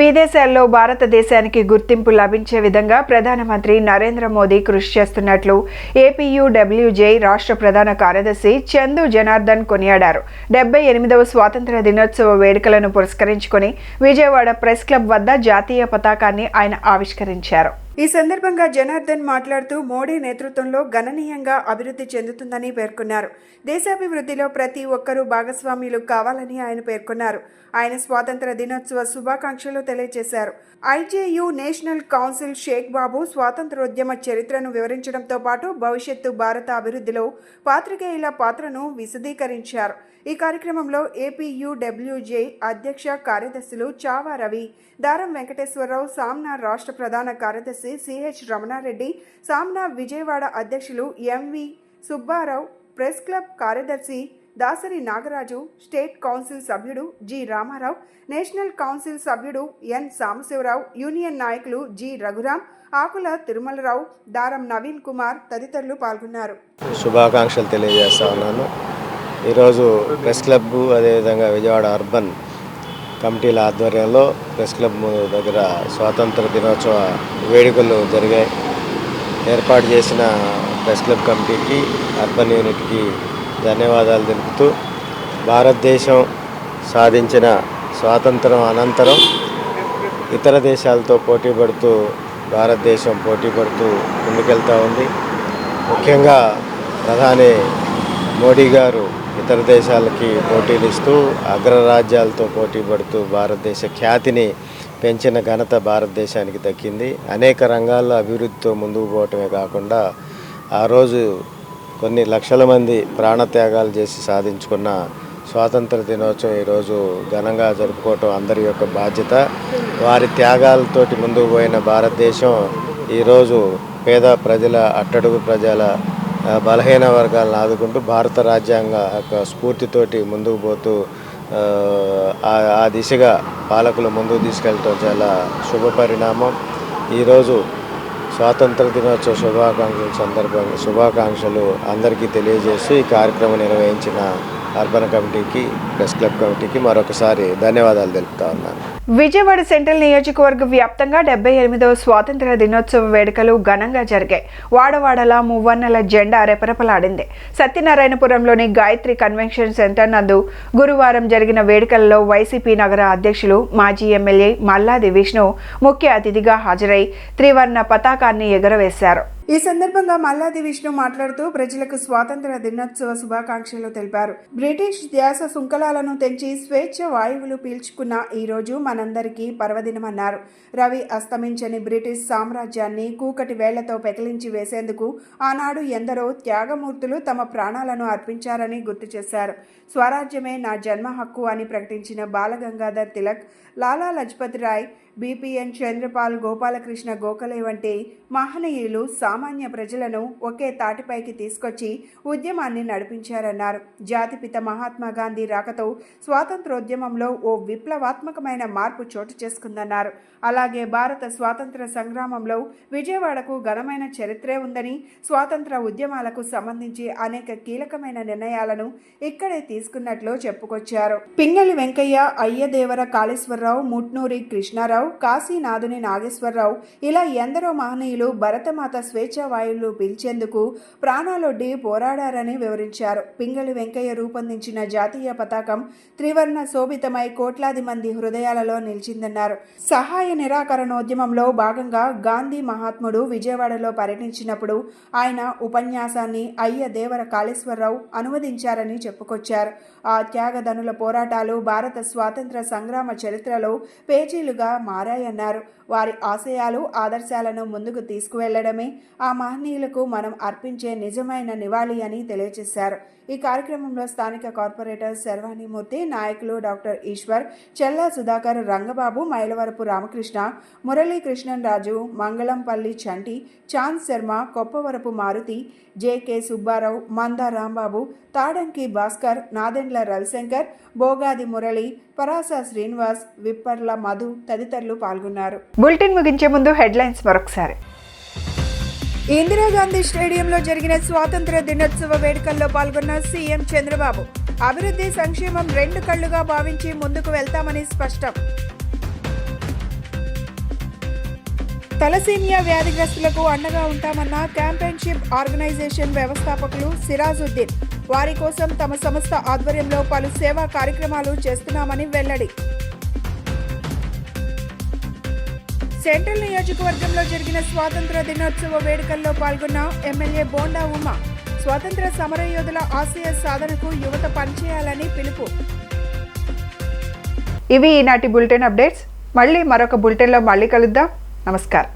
విదేశాల్లో భారతదేశానికి గుర్తింపు లభించే విధంగా ప్రధానమంత్రి నరేంద్ర మోదీ కృషి చేస్తున్నట్లు ఏపీయూడబ్ల్యూజే రాష్ట్ర ప్రధాన కార్యదర్శి చందు జనార్దన్ కొనియాడారు. 78వ స్వాతంత్ర దినోత్సవ వేడుకలను పురస్కరించుకొని విజయవాడ ప్రెస్ క్లబ్ వద్ద జాతీయ పతాకాన్ని ఆయన ఆవిష్కరించారు. ఈ సందర్భంగా జనార్దన్ మాట్లాడుతూ మోడీ నేతృత్వంలో గణనీయంగా అభివృద్ధి చెందుతుందని పేర్కొన్నారు. దేశాభివృద్ధిలో ప్రతి ఒక్కరూ భాగస్వామ్యులు కావాలని ఆయన పేర్కొన్నారు. ఆయన స్వాతంత్ర దినోత్సవ శుభాకాంక్షలు తెలియజేశారు. ఐజేయు నేషనల్ కౌన్సిల్ షేక్ బాబు స్వాతంత్రోద్యమ చరిత్రను వివరించడంతో పాటు భవిష్యత్తు భారత అభివృద్ధిలో పాత్రికేయుల పాత్రను విశదీకరించారు. ఈ కార్యక్రమంలో ఏపీయూడబ్ల్యూజే అధ్యక్ష కార్యదర్శులు చావా రవి, దారం వెంకటేశ్వరరావు, సామ్నా రాష్ట్ర ప్రధాన కార్యదర్శి సిహెచ్ రమణారెడ్డి, సామ్నా విజయవాడ అధ్యక్షులు ఎంవి సుబ్బారావు, ప్రెస్ క్లబ్ కార్యదర్శి దాసరి నాగరాజు, స్టేట్ కౌన్సిల్ సభ్యుడు జి రామారావు, నేషనల్ కౌన్సిల్ సభ్యుడు ఎన్ సాంబశివరావు, యూనియన్ నాయకులు జి రఘురాం, ఆకుల తిరుమలరావు, దారం నవీన్ కుమార్ తదితరులు పాల్గొన్నారు.
శుభాకాంక్షలు తెలియజేస్తా ఉన్నాను. ఈరోజు ప్రెస్ క్లబ్ అదేవిధంగా విజయవాడ అర్బన్ కమిటీల ఆధ్వర్యంలో ప్రెస్ క్లబ్ దగ్గర స్వాతంత్ర దినోత్సవ వేడుకలు జరిగాయి. ఏర్పాటు చేసిన ప్రెస్ క్లబ్ కమిటీకి, అర్బన్ యూనిట్కి ధన్యవాదాలు తెలుపుతూ, భారతదేశం సాధించిన స్వాతంత్రం అనంతరం ఇతర దేశాలతో పోటీపడుతూ భారతదేశం పోటీపడుతూ ముందుకెళ్తూ ఉంది. ముఖ్యంగా ప్రధాని మోడీ గారు ఇతర దేశాలకి పోటీలు ఇస్తూ అగ్రరాజ్యాలతో పోటీ పడుతూ భారతదేశ ఖ్యాతిని పెంచిన ఘనత భారతదేశానికి దక్కింది. అనేక రంగాల్లో అభివృద్ధితో ముందుకు పోవటమే కాకుండా ఆ రోజు కొన్ని లక్షల మంది ప్రాణత్యాగాలు చేసి సాధించుకున్న స్వాతంత్ర దినోత్సవం ఈరోజు ఘనంగా జరుపుకోవటం అందరి యొక్క బాధ్యత. వారి త్యాగాలతోటి ముందుకు పోయిన భారతదేశం ఈరోజు పేద ప్రజల, అట్టడుగు ప్రజల, బలహీన వర్గాలను ఆదుకుంటూ భారత రాజ్యాంగ యొక్క స్ఫూర్తితోటి ముందుకు పోతూ ఆ దిశగా పాలకులు ముందుకు తీసుకెళ్ళటం చాలా శుభ పరిణామం. ఈరోజు స్వాతంత్ర దినోత్సవ శుభాకాంక్షలు అందరికీ తెలియజేస్తూ ఈ కార్యక్రమం నిర్వహించిన అర్బన్ కమిటీకి, ప్రెస్ క్లబ్ కమిటీకి మరొకసారి ధన్యవాదాలు తెలుపుతా ఉన్నాను.
విజయవాడ సెంట్రల్ నియోజకవర్గ వ్యాప్తంగా 78వ స్వాతంత్ర దినోత్సవ వేడుకలు ఘనంగా జరిగాయి. వాడవాడలా మువ్వన్నెల జెండా రెపరెపలాడింది. సత్యనారాయణపురంలోని గాయత్రి కన్వెన్షన్ సెంటర్ నందు గురువారం జరిగిన వేడుకలలో వైసీపీ నగర అధ్యక్షులు, మాజీ ఎమ్మెల్యే మల్లాది విష్ణు ముఖ్య అతిథిగా హాజరై త్రివర్ణ పతాకాన్ని ఎగురవేశారు. ఈ సందర్భంగా మల్లాది విష్ణు మాట్లాడుతూ ప్రజలకు స్వాతంత్ర దినోత్సవ శుభాకాంక్షలు తెలిపారు. బ్రిటిష్ ధ్యాస సుంకలాలను తెంచి స్వేచ్ఛ వాయువులు పీల్చుకున్న ఈ రోజు మనందరికీ పర్వదినమన్నారు. రవి అస్తమించని బ్రిటిష్ సామ్రాజ్యాన్ని కూకటి వేళ్లతో పెకిలించి వేసేందుకు ఆనాడు ఎందరో త్యాగమూర్తులు తమ ప్రాణాలను అర్పించారని గుర్తు చేశారు. స్వరాజ్యమే నా జన్మ హక్కు అని ప్రకటించిన బాలగంగాధర్ తిలక్, లాలా లజపత్ రాయ్, బీపీఎన్ చంద్రపాల్, గోపాలకృష్ణ గోఖలే వంటి మహనీయులు సామాన్య ప్రజలను ఒకే తాటిపైకి తీసుకొచ్చి ఉద్యమాన్ని నడిపించారన్నారు. జాతిపిత మహాత్మా గాంధీ రాకతో స్వాతంత్రోద్యమంలో ఓ విప్లవాత్మకమైన మార్పు చోటు చేసుకుందన్నారు. అలాగే భారత స్వాతంత్ర సంగ్రామంలో విజయవాడకు ఘనమైన చరిత్రే ఉందని, స్వాతంత్ర ఉద్యమాలకు సంబంధించి అనేక కీలకమైన నిర్ణయాలను ఇక్కడే తీసుకున్నట్లు చెప్పుకొచ్చారు. పింగళి వెంకయ్య, అయ్యదేవర కాళేశ్వరరావు, ముట్నూరి కృష్ణారావు, కాశీనాథుని నాగేశ్వరరావు ఇలా ఎందరో మహనీయులు భరతమాత స్వేచ్ఛా వాయువులు పీల్చేందుకు ప్రాణాలొడ్డి పోరాడారని వివరించారు. పింగళి వెంకయ్య రూపొందించిన జాతీయ పతాకం త్రివర్ణ శోభితమై కోట్లాది మంది హృదయాలలో నిలిచిందన్నారు. సహాయ నిరాకరణోద్యమంలో భాగంగా గాంధీ మహాత్ముడు విజయవాడలో పర్యటించినప్పుడు ఆయన ఉపన్యాసాన్ని అయ్యదేవర కాళేశ్వరరావు అనువదించారని చెప్పుకొచ్చారు. ఆ త్యాగధనుల పోరాటాలు భారత స్వాతంత్ర సంగ్రామ చరిత్రలో పేజీలుగా మారాయన్నారు. వారి ఆశయాలు, ఆదర్శాలను ముందుకు తీసుకువెళ్లడమే ఆ మహనీయులకు మనం అర్పించే నిజమైన నివాళి అని తెలియజేశారు. ఈ కార్యక్రమంలో స్థానిక కార్పొరేటర్ శర్వాణిమూర్తి, నాయకులు డాక్టర్ ఈశ్వర్, చెల్లా సుధాకర్, రంగబాబు, మైలవరపు రామకృష్ణ, మురళీకృష్ణన్ రాజు, మంగళంపల్లి చంటి, చాంద్ శర్మ, కొప్పవరపు మారుతి, జేకే సుబ్బారావు, మందా రాంబాబు, తాడంకి భాస్కర్, నాదెండ్ల రవిశంకర్, బోగాది మురళి, పరాస శ్రీనివాస్, విప్పర్ల మధు తదితరులు పాల్గొన్నారు. బులెటిన్ ముగించే ముందు హెడ్లైన్స్ మరొకసారి. ఇందిరాగాంధీ స్టేడియంలో జరిగిన స్వాతంత్ర దినోత్సవ వేడుకల్లో పాల్గొన్న సీఎం చంద్రబాబు, అభివృద్ధి సంక్షేమం రెండు కళ్లుగా భావించి ముందుకు వెళ్తామని స్పష్టం. తలసేమియా వ్యాధిగ్రస్తులకు అండగా ఉంటామన్న క్యాంపెయిన్షిప్ ఆర్గనైజేషన్ వ్యవస్థాపకులు సిరాజుద్దీన్, వారి కోసం తమ సంస్థ ఆధ్వర్యంలో పలు సేవా కార్యక్రమాలు చేస్తున్నామని వెల్లడి. సెంట్రల్ నియోజకవర్గంలో జరిగిన స్వాతంత్ర దినోత్సవ వేడుకల్లో పాల్గొన్న ఎమ్మెల్యే బోండా ఉమా, స్వాతంత్ర సమరయోధుల ఆశయ సాధనకు యువత పనిచేయాలని పిలుపు. ఇవి ఈనాటి బులెటిన్ అప్డేట్స్. మళ్ళీ మరొక బులెటిన్లో మళ్ళీ కలుద్దాం. నమస్కారం.